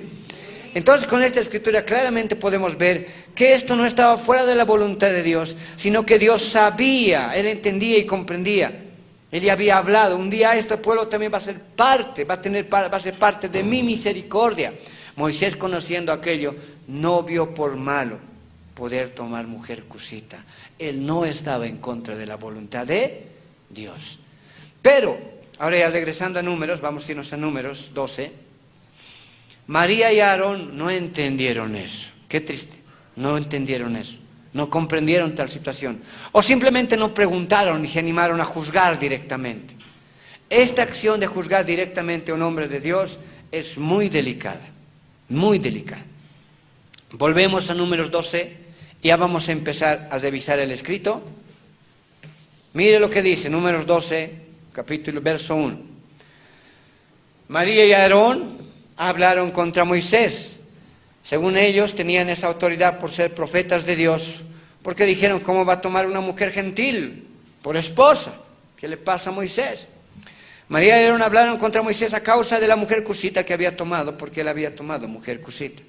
Entonces con esta escritura claramente podemos ver que esto no estaba fuera de la voluntad de Dios, sino que Dios sabía, Él entendía y comprendía. Él ya había hablado, un día este pueblo también va a ser parte, va a ser parte de mi misericordia. Moisés, conociendo aquello, no vio por malo poder tomar mujer cusita. Él no estaba en contra de la voluntad de Dios. Pero, ahora ya regresando a Números, vamos a irnos a Números 12. María y Aarón no entendieron eso. Qué triste, no entendieron eso. No comprendieron tal situación. O simplemente no preguntaron ni se animaron a juzgar directamente. Esta acción de juzgar directamente a un hombre de Dios es muy delicada. Muy delicada. Volvemos a Números 12. Ya vamos a empezar a revisar el escrito. Mire lo que dice Números 12, capítulo, verso 1. María y Aarón hablaron contra Moisés. Según ellos tenían esa autoridad por ser profetas de Dios, porque dijeron, ¿cómo va a tomar una mujer gentil por esposa? ¿Qué le pasa a Moisés? María y Aarón hablaron contra Moisés a causa de la mujer cusita que había tomado, porque él había tomado mujer cusita.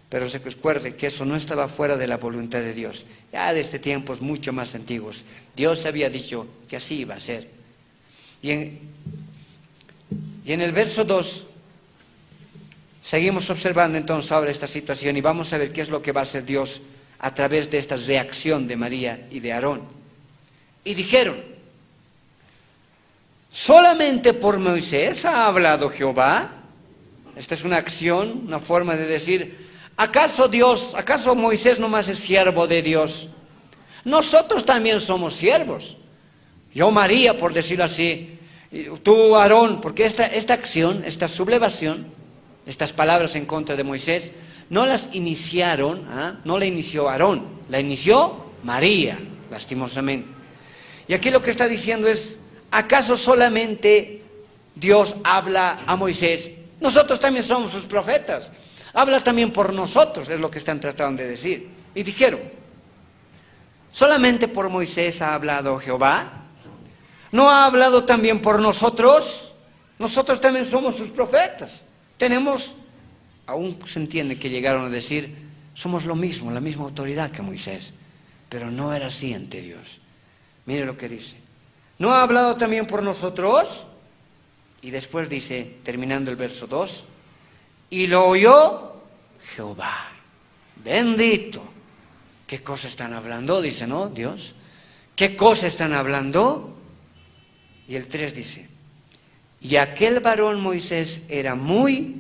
Pero se recuerde que eso no estaba fuera de la voluntad de Dios. Ya desde tiempos mucho más antiguos, Dios había dicho que así iba a ser. Y en el verso 2, seguimos observando entonces ahora esta situación y vamos a ver qué es lo que va a hacer Dios a través de esta reacción de María y de Aarón. Y dijeron, ¿solamente por Moisés ha hablado Jehová? Esta es una acción, una forma de decir, ¿acaso Moisés nomás es siervo de Dios? Nosotros también somos siervos. Yo María, por decirlo así, tú Aarón, porque esta acción, esta sublevación, estas palabras en contra de Moisés, no las iniciaron, no la inició Aarón, la inició María, lastimosamente. Y aquí lo que está diciendo es, ¿acaso solamente Dios habla a Moisés? Nosotros también somos sus profetas. Habla también por nosotros, es lo que están tratando de decir. Y dijeron, ¿solamente por Moisés ha hablado Jehová? ¿No ha hablado también por nosotros? Nosotros también somos sus profetas. Tenemos, aún se entiende que llegaron a decir, somos lo mismo, la misma autoridad que Moisés. Pero no era así ante Dios. Mire lo que dice. ¿No ha hablado también por nosotros? Y después dice, terminando el verso 2, y lo oyó Jehová. Bendito. ¿Qué cosa están hablando? Dice, ¿no? Dios. ¿Qué cosa están hablando? Y el 3 dice, y aquel varón Moisés era muy,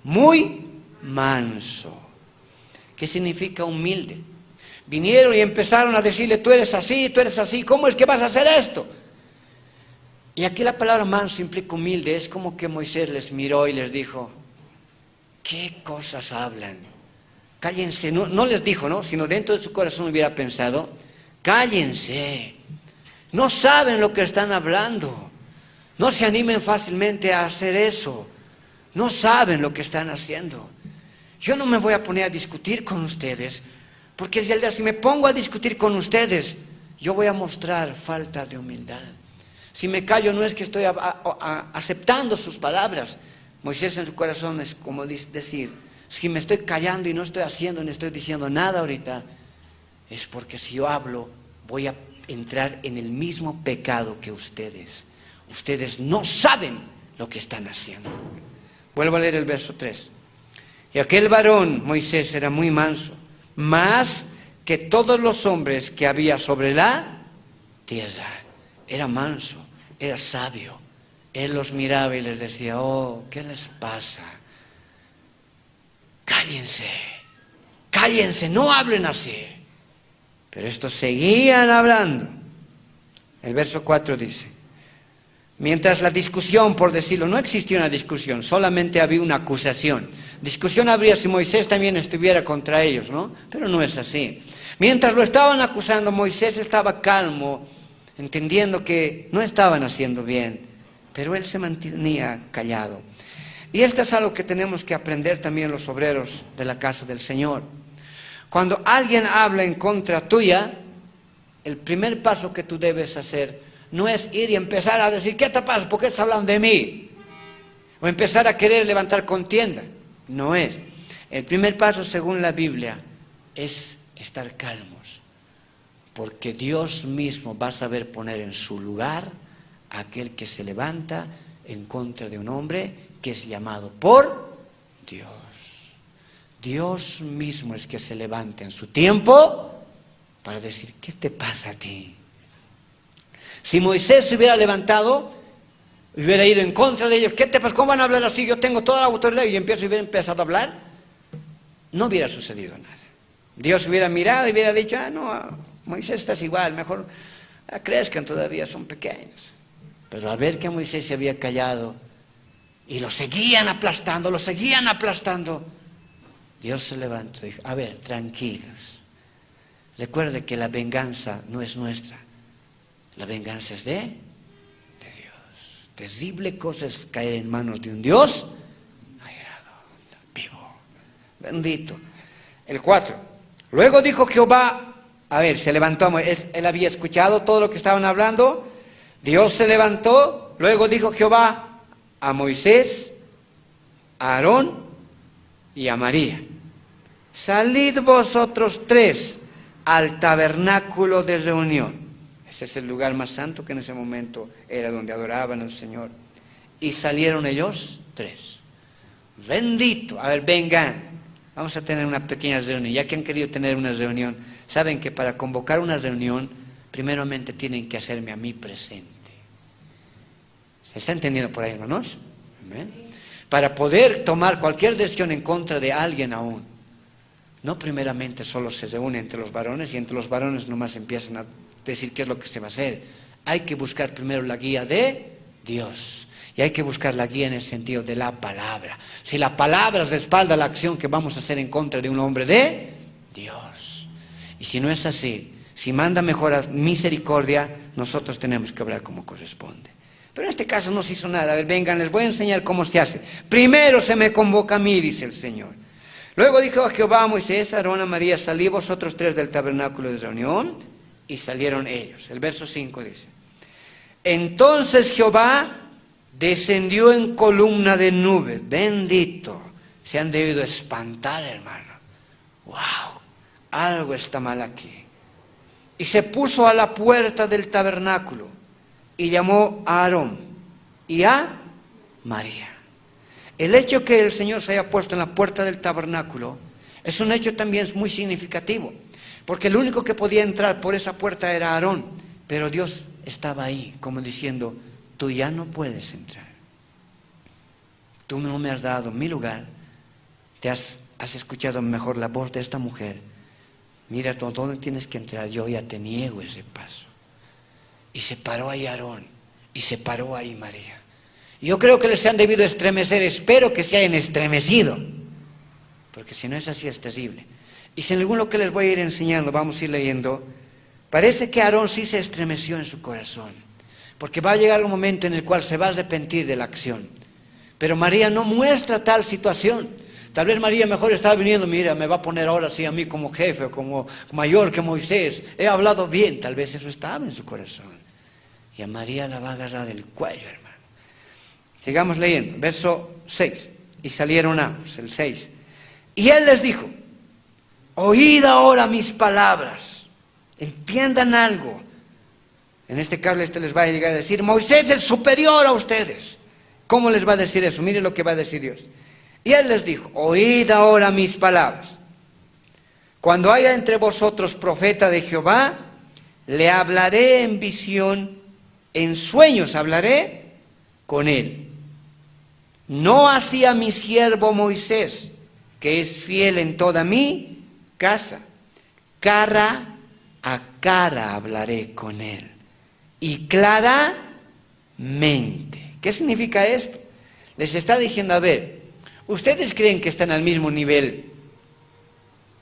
muy manso. ¿Qué significa humilde? Vinieron y empezaron a decirle, tú eres así, ¿cómo es que vas a hacer esto? Y aquí la palabra manso implica humilde, es como que Moisés les miró y les dijo, ¿qué cosas hablan? Cállense, no les dijo, ¿no? Sino dentro de su corazón hubiera pensado, cállense, no saben lo que están hablando, no se animen fácilmente a hacer eso, no saben lo que están haciendo. Yo no me voy a poner a discutir con ustedes, porque si me pongo a discutir con ustedes, yo voy a mostrar falta de humildad. Si me callo no es que estoy aceptando sus palabras. Moisés en su corazón es como decir, si me estoy callando y no estoy haciendo ni estoy diciendo nada ahorita, es porque si yo hablo voy a entrar en el mismo pecado que ustedes. Ustedes no saben lo que están haciendo. Vuelvo a leer el verso 3. Y aquel varón, Moisés, era muy manso, más que todos los hombres que había sobre la tierra. Era manso, era sabio. Él los miraba y les decía, oh, ¿qué les pasa? Cállense, cállense, no hablen así. Pero estos seguían hablando. El verso 4 dice, mientras la discusión, por decirlo, no existía una discusión, solamente había una acusación. Discusión habría si Moisés también estuviera contra ellos, ¿no? Pero no es así. Mientras lo estaban acusando, Moisés estaba calmo, entendiendo que no estaban haciendo bien, pero él se mantenía callado. Y esto es algo que tenemos que aprender también los obreros de la casa del Señor. Cuando alguien habla en contra tuya, el primer paso que tú debes hacer no es ir y empezar a decir, ¿qué te pasa? ¿Por qué estás hablando de mí? O empezar a querer levantar contienda. No es. El primer paso, según la Biblia, es estar calmos. Porque Dios mismo va a saber poner en su lugar a aquel que se levanta en contra de un hombre que es llamado por Dios. Dios mismo es que se levanta en su tiempo para decir, ¿qué te pasa a ti? Si Moisés se hubiera levantado, hubiera ido en contra de ellos, ¿qué te pasa? ¿Cómo van a hablar así? Yo tengo toda la autoridad y hubiera empezado a hablar, no hubiera sucedido nada. Dios hubiera mirado y hubiera dicho, no, Moisés estás igual, mejor crezcan todavía, son pequeños. Pero al ver que Moisés se había callado y lo seguían aplastando, Dios se levantó y dijo, a ver, tranquilos. Recuerde que la venganza no es nuestra. La venganza es de Dios. Terrible cosa es caer en manos de un Dios airado, vivo, bendito. El 4. Luego dijo Jehová, se levantó, él había escuchado todo lo que estaban hablando. Dios se levantó, luego dijo Jehová a Moisés, a Aarón y a María, salid vosotros 3 al tabernáculo de reunión. Ese es el lugar más santo que en ese momento era donde adoraban al Señor. Y salieron ellos 3. Bendito. Vengan. Vamos a tener una pequeña reunión. Ya que han querido tener una reunión, saben que para convocar una reunión, primeramente tienen que hacerme a mí presente. ¿Se está entendiendo por ahí, hermanos? ¿Amén? Para poder tomar cualquier decisión en contra de alguien aún, no primeramente solo se reúne entre los varones y entre los varones nomás empiezan a decir qué es lo que se va a hacer. Hay que buscar primero la guía de Dios. Y hay que buscar la guía en el sentido de la palabra. Si la palabra respalda la acción que vamos a hacer en contra de un hombre de Dios. Y si no es así, si manda mejor a misericordia, nosotros tenemos que obrar como corresponde. Pero en este caso no se hizo nada. Vengan, les voy a enseñar cómo se hace. Primero se me convoca a mí, dice el Señor. Luego dijo a Jehová, a Moisés, a Aarón, a María, salid vosotros 3 del tabernáculo de reunión. Y salieron ellos. El verso 5 dice, entonces Jehová descendió en columna de nubes. Bendito. Se han debido espantar, hermano. Wow, algo está mal aquí. Y se puso a la puerta del tabernáculo y llamó a Aarón y a María. El hecho que el Señor se haya puesto en la puerta del tabernáculo es un hecho también muy significativo, porque el único que podía entrar por esa puerta era Aarón, pero Dios estaba ahí como diciendo, tú ya no puedes entrar. Tú no me has dado mi lugar, has escuchado mejor la voz de esta mujer. Mira, ¿dónde tienes que entrar? Yo ya te niego ese paso. Y se paró ahí Aarón, y se paró ahí María. Yo creo que les han debido estremecer, espero que se hayan estremecido, porque si no es así es terrible. Y según lo que les voy a ir enseñando, vamos a ir leyendo, parece que Aarón sí se estremeció en su corazón, porque va a llegar un momento en el cual se va a arrepentir de la acción. Pero María no muestra tal situación. Tal vez María mejor estaba viniendo, mira, me va a poner ahora sí a mí como jefe, o como mayor que Moisés. He hablado bien, tal vez eso estaba en su corazón. Y a María la va a agarrar del cuello, hermano. Sigamos leyendo, verso 6. Y salieron ambos, el 6. Y él les dijo, oíd ahora mis palabras, entiendan algo. En este caso este les va a llegar a decir, Moisés es superior a ustedes. ¿Cómo les va a decir eso? Miren lo que va a decir Dios. Y él les dijo, oíd ahora mis palabras. Cuando haya entre vosotros profeta de Jehová, le hablaré en visión en sueños hablaré con él. No así a mi siervo Moisés, que es fiel en toda mi casa. Cara a cara hablaré con él, y claramente. ¿Qué significa esto? Les está diciendo, a ver, ¿ustedes creen que están al mismo nivel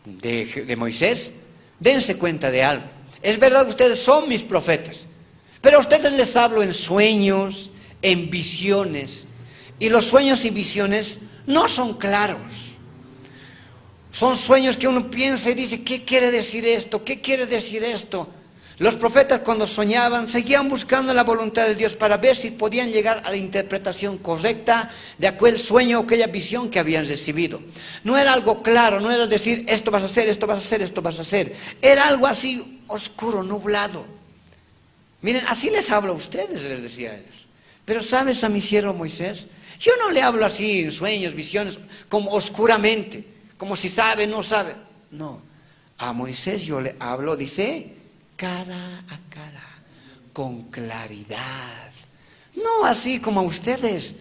de Moisés? Dense cuenta de algo. Es verdad que ustedes son mis profetas, pero a ustedes les hablo en sueños, en visiones, y los sueños y visiones no son claros. Son sueños que uno piensa y dice, ¿qué quiere decir esto? ¿Qué quiere decir esto? Los profetas cuando soñaban seguían buscando la voluntad de Dios para ver si podían llegar a la interpretación correcta de aquel sueño o aquella visión que habían recibido. No era algo claro, no era decir esto vas a hacer, esto vas a hacer, esto vas a hacer. Era algo así oscuro, nublado. Miren, así les hablo a ustedes, les decía a ellos. Pero ¿sabes a mi siervo Moisés? Yo no le hablo así en sueños, visiones, como oscuramente, como si sabe, no sabe. No, a Moisés yo le hablo, dice, cara a cara, con claridad. No así como a ustedes.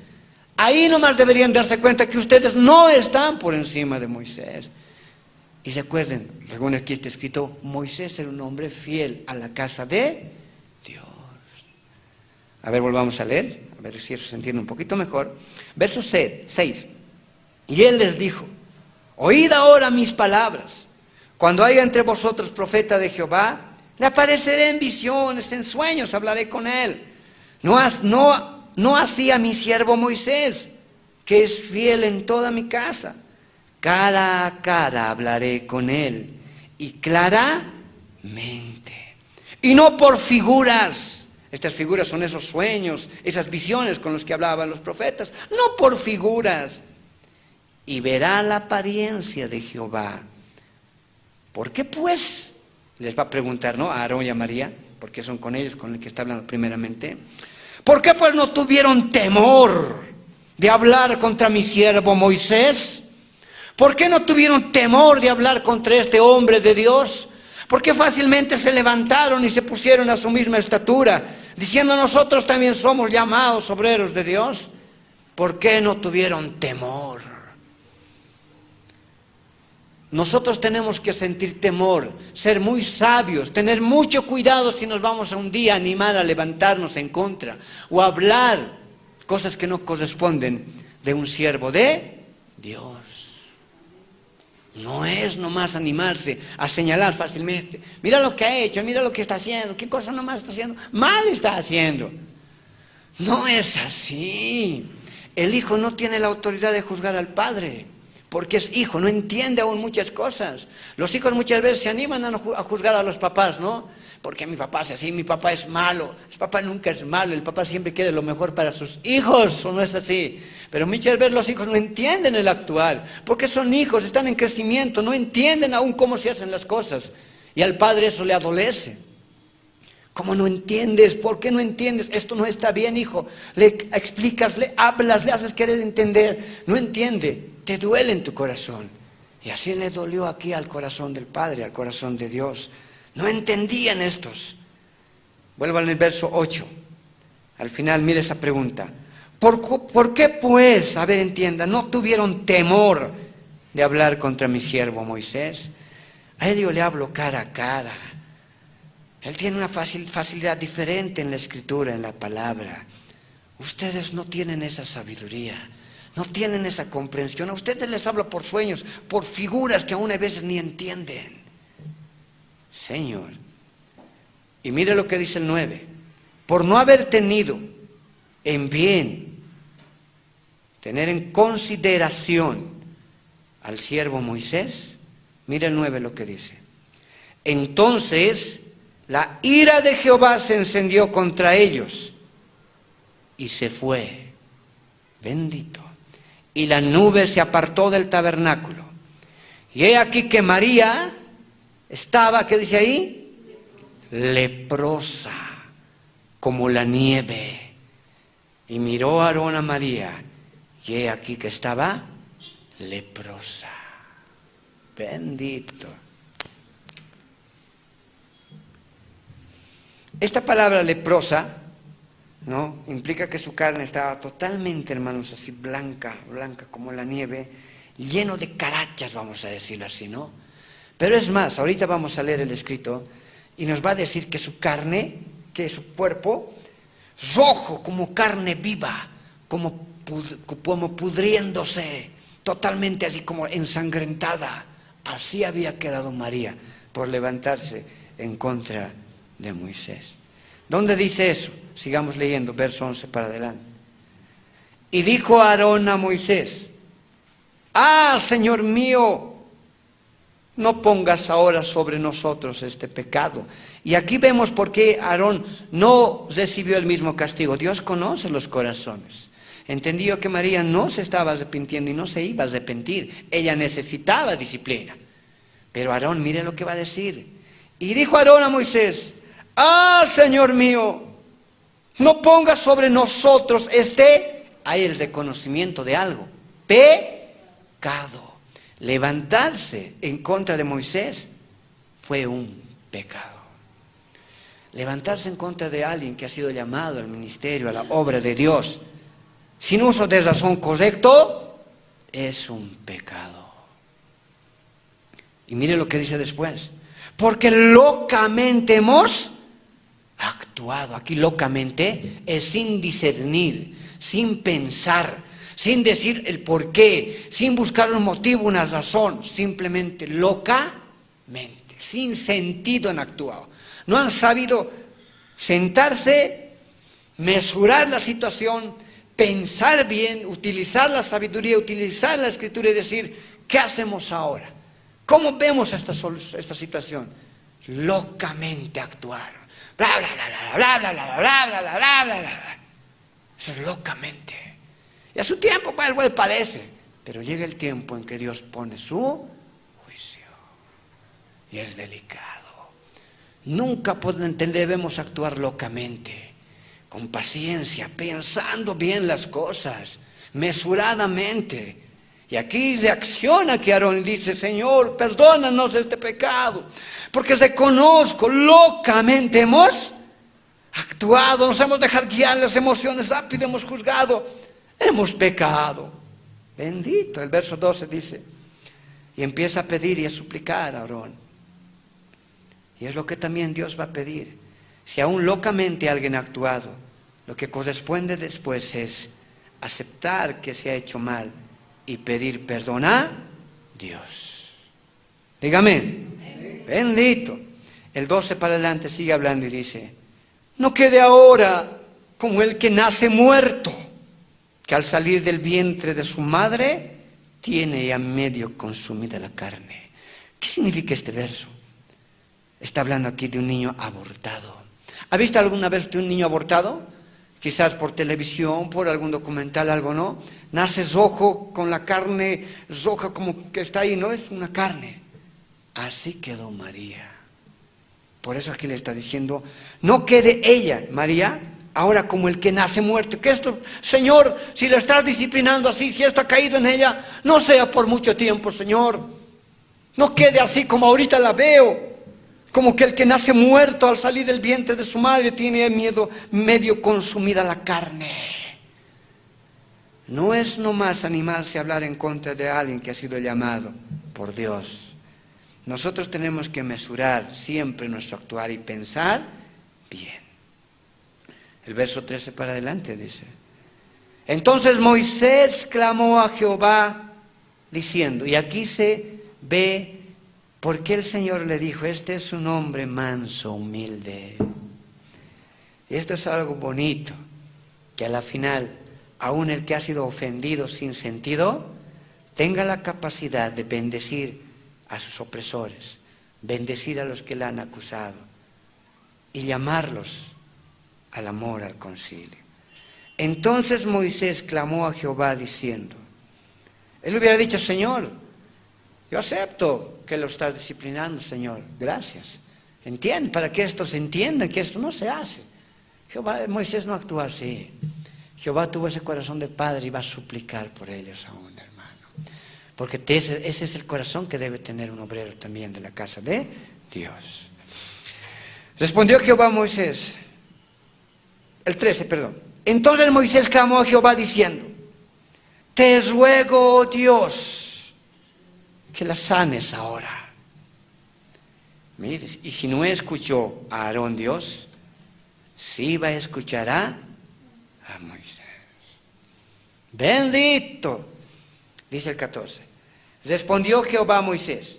Ahí nomás deberían darse cuenta que ustedes no están por encima de Moisés. Y recuerden, según aquí está escrito, Moisés era un hombre fiel a la casa de Dios. A ver, volvamos a leer, a ver si eso se entiende un poquito mejor. Verso 6. Y él les dijo, oíd ahora mis palabras. Cuando haya entre vosotros profeta de Jehová, le apareceré en visiones, en sueños, hablaré con él. No así a mi siervo Moisés, que es fiel en toda mi casa. Cara a cara hablaré con él, y claramente. Y no por figuras. Estas figuras son esos sueños, esas visiones con los que hablaban los profetas. No por figuras. Y verá la apariencia de Jehová. ¿Por qué pues? Les va a preguntar, ¿no? A Aarón y a María, porque son con ellos con el que está hablando primeramente. ¿Por qué pues no tuvieron temor de hablar contra mi siervo Moisés? ¿Por qué no tuvieron temor de hablar contra este hombre de Dios? ¿Por qué fácilmente se levantaron y se pusieron a su misma estatura, diciendo nosotros también somos llamados obreros de Dios? ¿Por qué no tuvieron temor? Nosotros tenemos que sentir temor, ser muy sabios, tener mucho cuidado si nos vamos a un día animar a levantarnos en contra o a hablar cosas que no corresponden de un siervo de Dios. No es nomás animarse a señalar fácilmente. Mira lo que ha hecho, mira lo que está haciendo, qué cosa nomás está haciendo, mal está haciendo. No es así. El hijo no tiene la autoridad de juzgar al padre, porque es hijo, no entiende aún muchas cosas. Los hijos muchas veces se animan a juzgar a los papás, ¿no? Porque mi papá es así, mi papá es malo. El papá nunca es malo, el papá siempre quiere lo mejor para sus hijos, ¿o no es así? Pero muchas veces los hijos no entienden el actuar, porque son hijos, están en crecimiento, no entienden aún cómo se hacen las cosas. Y al padre eso le adolece. ¿Cómo no entiendes? ¿Por qué no entiendes? Esto no está bien, hijo. Le explicas, le hablas, le haces querer entender. No entiende, te duele en tu corazón. Y así le dolió aquí al corazón del Padre, al corazón de Dios. No entendían estos. Vuelvo al verso 8. Al final, mire esa pregunta. ¿Por qué pues, a ver, entienda, no tuvieron temor de hablar contra mi siervo Moisés? A él yo le hablo cara a cara. Él tiene una facilidad diferente en la escritura, en la palabra. Ustedes no tienen esa sabiduría, no tienen esa comprensión. A ustedes les hablo por sueños, por figuras que aún a veces ni entienden. Señor. Y mire lo que dice el 9. Por no haber tenido en bien, tener en consideración al siervo Moisés, mire el 9 lo que dice. Entonces la ira de Jehová se encendió contra ellos y se fue. Bendito. Y la nube se apartó del tabernáculo. Y he aquí que María estaba, ¿qué dice ahí? Leprosa, como la nieve. Y miró a Aarón a María, y he aquí que estaba leprosa. Bendito. Esta palabra leprosa ¿no? Implica que su carne estaba totalmente, hermanos, así blanca, blanca como la nieve, lleno de carachas, vamos a decirlo así, ¿no? Pero es más, ahorita vamos a leer el escrito y nos va a decir que su carne, que su cuerpo, rojo como carne viva, como pudriéndose, totalmente así como ensangrentada. Así había quedado María por levantarse en contra de Moisés. ¿Dónde dice eso? Sigamos leyendo, verso 11 para adelante. Y dijo Aarón a Moisés: ¡Ah, Señor mío! No pongas ahora sobre nosotros este pecado. Y aquí vemos por qué Aarón no recibió el mismo castigo. Dios conoce los corazones. Entendió que María no se estaba arrepintiendo y no se iba a arrepentir. Ella necesitaba disciplina. Pero Aarón, mire lo que va a decir. Y dijo Aarón a Moisés: ¡Ah, Señor mío! No pongas sobre nosotros ahí el reconocimiento de algo. Pecado. Levantarse en contra de Moisés fue un pecado. Levantarse en contra de alguien que ha sido llamado al ministerio, a la obra de Dios, sin uso de razón correcto, es un pecado. Y mire lo que dice después: porque locamente hemos actuado. Aquí locamente es sin discernir, sin pensar, sin decir el porqué, sin buscar un motivo, una razón, simplemente locamente, sin sentido han actuado. No han sabido sentarse, mesurar la situación, pensar bien, utilizar la sabiduría, utilizar la escritura y decir: ¿qué hacemos ahora? ¿Cómo vemos esta situación? Locamente actuaron. Bla, bla, bla, bla, bla, bla, bla, bla, bla, bla, bla, bla, bla. Eso es locamente. Y a su tiempo, pues, el güey padece. Pero llega el tiempo en que Dios pone su juicio. Y es delicado. Nunca debemos actuar locamente, con paciencia, pensando bien las cosas, mesuradamente. Y aquí reacciona que Aarón dice: Señor, perdónanos este pecado, porque reconozco, locamente hemos actuado, nos hemos dejado guiar las emociones rápido, hemos juzgado, hemos pecado. Bendito. El verso 12 dice, y empieza a pedir y a suplicar a Aarón. Y es lo que también Dios va a pedir. Si aún locamente alguien ha actuado, lo que corresponde después es aceptar que se ha hecho mal y pedir perdón a Dios. Dígame. Bendito. El 12 para adelante sigue hablando y dice: no quede ahora como el que nace muerto, que al salir del vientre de su madre tiene ya medio consumida la carne. ¿Qué significa este verso? Está hablando aquí de un niño abortado. ¿Ha visto alguna vez de un niño abortado? Quizás por televisión, por algún documental, algo, ¿no? Nace rojo, con la carne roja como que está ahí, ¿no? Es una carne. Así quedó María. Por eso aquí le está diciendo: no quede ella, María, ahora como el que nace muerto. Que esto, Señor, si la estás disciplinando así, si está caído en ella, no sea por mucho tiempo, Señor. No quede así como ahorita la veo. Como que el que nace muerto al salir del vientre de su madre tiene miedo, medio consumida la carne. No es nomás animarse a hablar en contra de alguien que ha sido llamado por Dios. Nosotros tenemos que mesurar siempre nuestro actuar y pensar bien. El verso 13 para adelante dice: entonces Moisés clamó a Jehová diciendo, y aquí se ve por qué el Señor le dijo: este es un hombre manso, humilde. Y esto es algo bonito, que a la final, aún el que ha sido ofendido sin sentido, tenga la capacidad de bendecir a sus opresores, bendecir a los que le han acusado y llamarlos al amor, al concilio. Entonces Moisés clamó a Jehová diciendo, él hubiera dicho: Señor, yo acepto que lo estás disciplinando, Señor, gracias. Entiende, para que esto se entienda, que esto no se hace. Moisés no actúa así. Jehová tuvo ese corazón de padre y va a suplicar por ellos aún, hermano. Porque ese es el corazón que debe tener un obrero también de la casa de Dios. Respondió Jehová a Moisés: el 13, perdón. Entonces Moisés clamó a Jehová diciendo: te ruego, oh Dios, que la sanes ahora. Mire, y si no escuchó a Aarón Dios, sí va a escuchar a Moisés. Bendito. Dice el 14. Respondió Jehová a Moisés: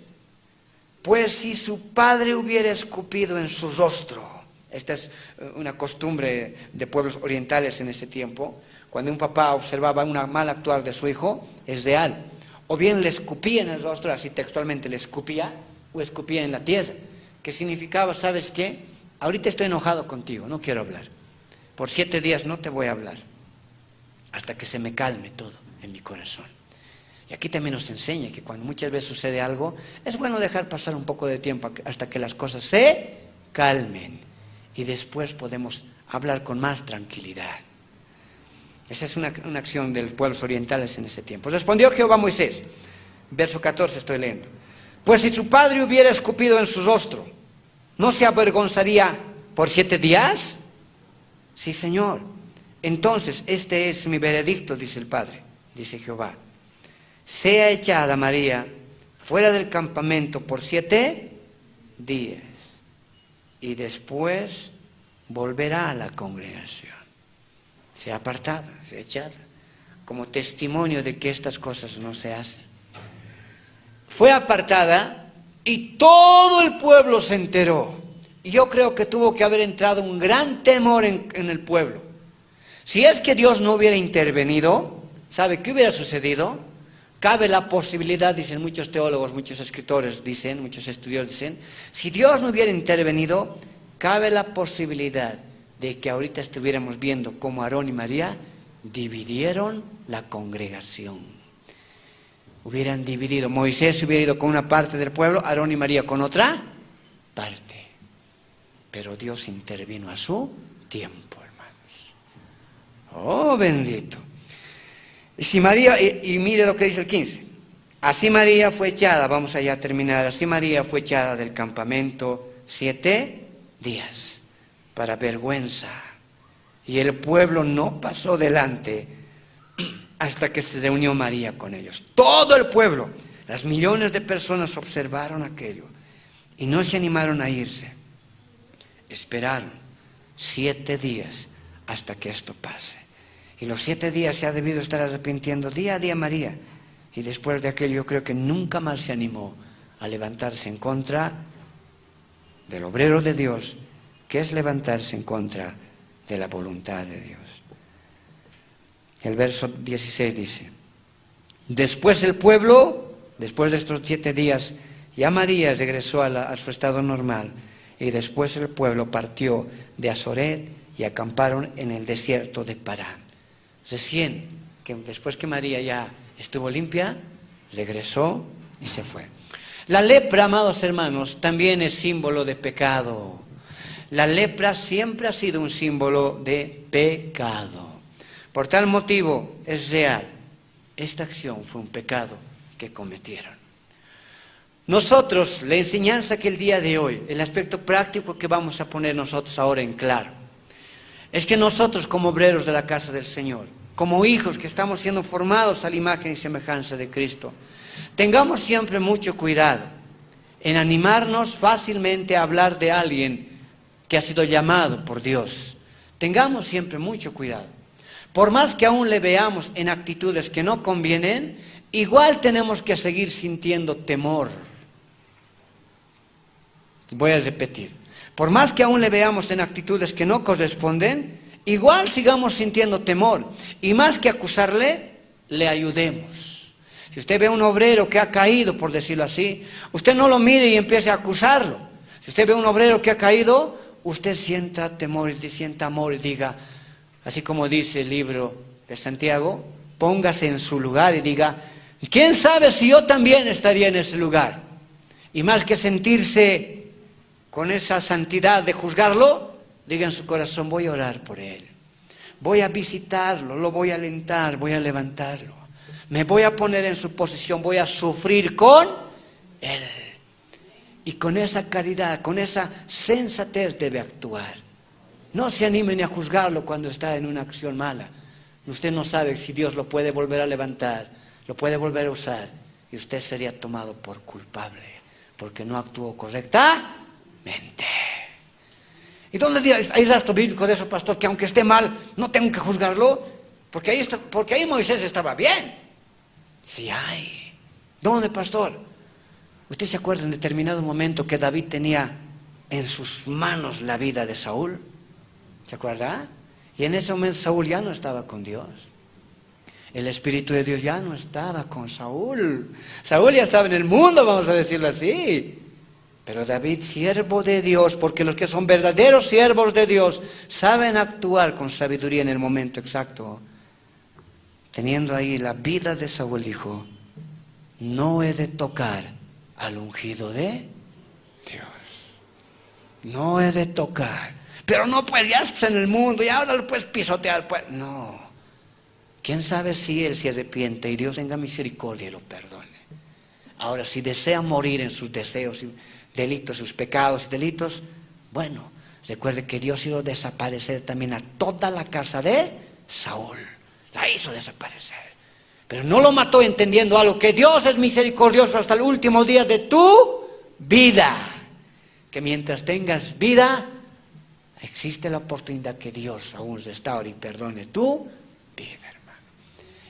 pues si su padre hubiera escupido en su rostro. Esta es una costumbre de pueblos orientales en ese tiempo. Cuando un papá observaba un mal actuar de su hijo, es real. O bien le escupía en el rostro, así textualmente le escupía, o escupía en la tierra. Que significaba, ¿sabes qué? Ahorita estoy enojado contigo, no quiero hablar. Por 7 días no te voy a hablar, hasta que se me calme todo en mi corazón. Y aquí también nos enseña que cuando muchas veces sucede algo, es bueno dejar pasar un poco de tiempo hasta que las cosas se calmen. Y después podemos hablar con más tranquilidad. Esa es una acción de los pueblos orientales en ese tiempo. Respondió Jehová a Moisés, verso 14 estoy leyendo: pues si su padre hubiera escupido en su rostro, ¿no se avergonzaría por 7 días? Sí, Señor. Entonces, este es mi veredicto, dice el Padre, dice Jehová: sea echada María fuera del campamento por 7 días. Y después volverá a la congregación. Sea apartada, sea echada, como testimonio de que estas cosas no se hacen. Fue apartada y todo el pueblo se enteró. Y yo creo que tuvo que haber entrado un gran temor en el pueblo. Si es que Dios no hubiera intervenido, ¿sabe qué hubiera sucedido? Cabe la posibilidad, dicen muchos teólogos, muchos escritores dicen, muchos estudiosos dicen, si Dios no hubiera intervenido, cabe la posibilidad de que ahorita estuviéramos viendo cómo Aarón y María dividieron la congregación. Hubieran dividido, Moisés hubiera ido con una parte del pueblo, Aarón y María con otra parte. Pero Dios intervino a su tiempo, hermanos. Oh, bendito. Si María, y mire lo que dice el 15. Así María fue echada, vamos allá a terminar. Así María fue echada del campamento 7 días, para vergüenza. Y el pueblo no pasó delante hasta que se reunió María con ellos. Todo el pueblo, las millones de personas observaron aquello y no se animaron a irse. Esperaron 7 días hasta que esto pase. Y los 7 días se ha debido estar arrepintiendo día a día María. Y después de aquello yo creo que nunca más se animó a levantarse en contra del obrero de Dios, que es levantarse en contra de la voluntad de Dios. El verso 16 dice: después el pueblo, después de estos 7 días, ya María regresó a su estado normal. Y después el pueblo partió de Azoret y acamparon en el desierto de Parán. Recién, después que María ya estuvo limpia, regresó y se fue. La lepra, amados hermanos, también es símbolo de pecado. La lepra siempre ha sido un símbolo de pecado. Por tal motivo, es real. Esta acción fue un pecado que cometieron. Nosotros, la enseñanza que el día de hoy, el aspecto práctico que vamos a poner nosotros ahora en claro, es que nosotros como obreros de la casa del Señor, como hijos que estamos siendo formados a la imagen y semejanza de Cristo, tengamos siempre mucho cuidado en animarnos fácilmente a hablar de alguien que ha sido llamado por Dios. Tengamos siempre mucho cuidado. Por más que aún le veamos en actitudes que no convienen, igual tenemos que seguir sintiendo temor. Voy a repetir. Por más que aún le veamos en actitudes que no corresponden, igual sigamos sintiendo temor. Y más que acusarle, le ayudemos. Si usted ve a un obrero que ha caído, por decirlo así, usted no lo mire y empiece a acusarlo. Si usted ve a un obrero que ha caído, usted sienta temor y sienta amor y diga, así como dice el libro de Santiago, póngase en su lugar y diga, ¿quién sabe si yo también estaría en ese lugar? Y más que sentirse con esa santidad de juzgarlo, diga en su corazón, voy a orar por él, voy a visitarlo, lo voy a alentar, voy a levantarlo, me voy a poner en su posición, voy a sufrir con él. Y con esa caridad, con esa sensatez debe actuar. No se anime ni a juzgarlo cuando está en una acción mala. Usted no sabe si Dios lo puede volver a levantar, lo puede volver a usar, y usted sería tomado por culpable, porque no actuó correctamente. ¿Y dónde hay rastro bíblico de eso, pastor? Que aunque esté mal, no tengo que juzgarlo, porque ahí Moisés estaba bien. Sí hay. ¿Dónde, pastor? ¿Usted se acuerda en determinado momento que David tenía en sus manos la vida de Saúl? ¿Se acuerda? Y en ese momento Saúl ya no estaba con Dios. El Espíritu de Dios ya no estaba con Saúl. Saúl ya estaba en el mundo, vamos a decirlo así. Pero David, siervo de Dios, porque los que son verdaderos siervos de Dios saben actuar con sabiduría en el momento exacto. Teniendo ahí la vida de Saúl, dijo: no he de tocar al ungido de Dios. No he de tocar. Pero no, pues ya estás en el mundo y ahora lo puedes pisotear. Pues no. ¿Quién sabe si él se arrepiente y Dios tenga misericordia y lo perdone? Ahora, si desea morir en sus deseos y delitos, sus pecados y delitos, bueno, recuerde que Dios hizo desaparecer también a toda la casa de Saúl. La hizo desaparecer. Pero no lo mató entendiendo algo, que Dios es misericordioso hasta el último día de tu vida. Que mientras tengas vida, existe la oportunidad que Dios aún restaure y perdone tu vida, hermano.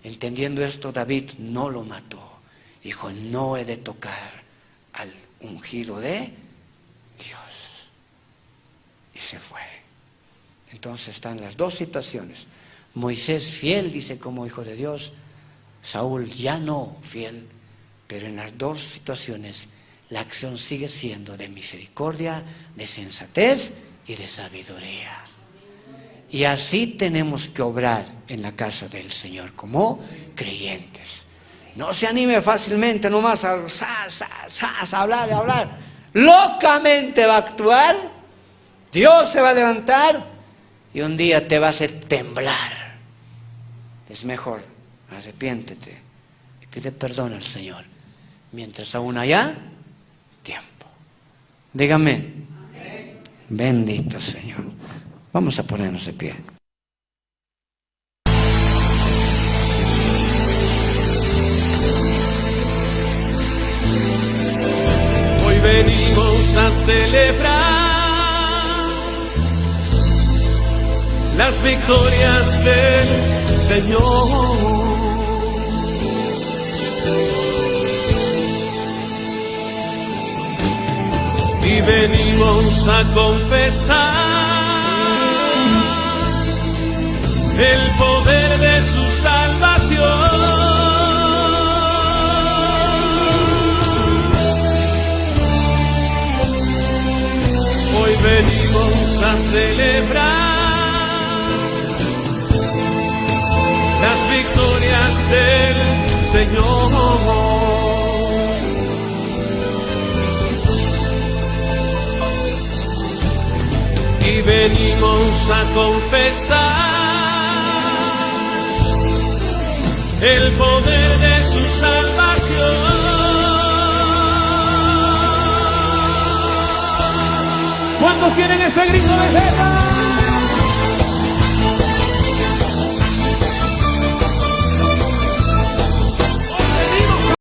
Entendiendo esto, David no lo mató. Dijo: no he de tocar al ungido de Dios. Y se fue. Entonces están las dos situaciones. Moisés fiel, dice, como hijo de Dios. Saúl ya no fiel. Pero en las dos situaciones la acción sigue siendo de misericordia, de sensatez y de sabiduría. Y así tenemos que obrar en la casa del Señor como creyentes. No se anime fácilmente nomás a hablar. Locamente va a actuar. Dios se va a levantar y un día te va a hacer temblar. Es mejor, arrepiéntete y pide perdón al Señor mientras aún haya tiempo. Dígame. Bendito Señor. Vamos a ponernos de pie. Hoy venimos a celebrar las victorias del Señor. Y venimos a confesar el poder de su salvación. Hoy venimos a celebrar las victorias del Señor. Y venimos a confesar el poder de su salvación. ¿Cuántos tienen ese grito de guerra?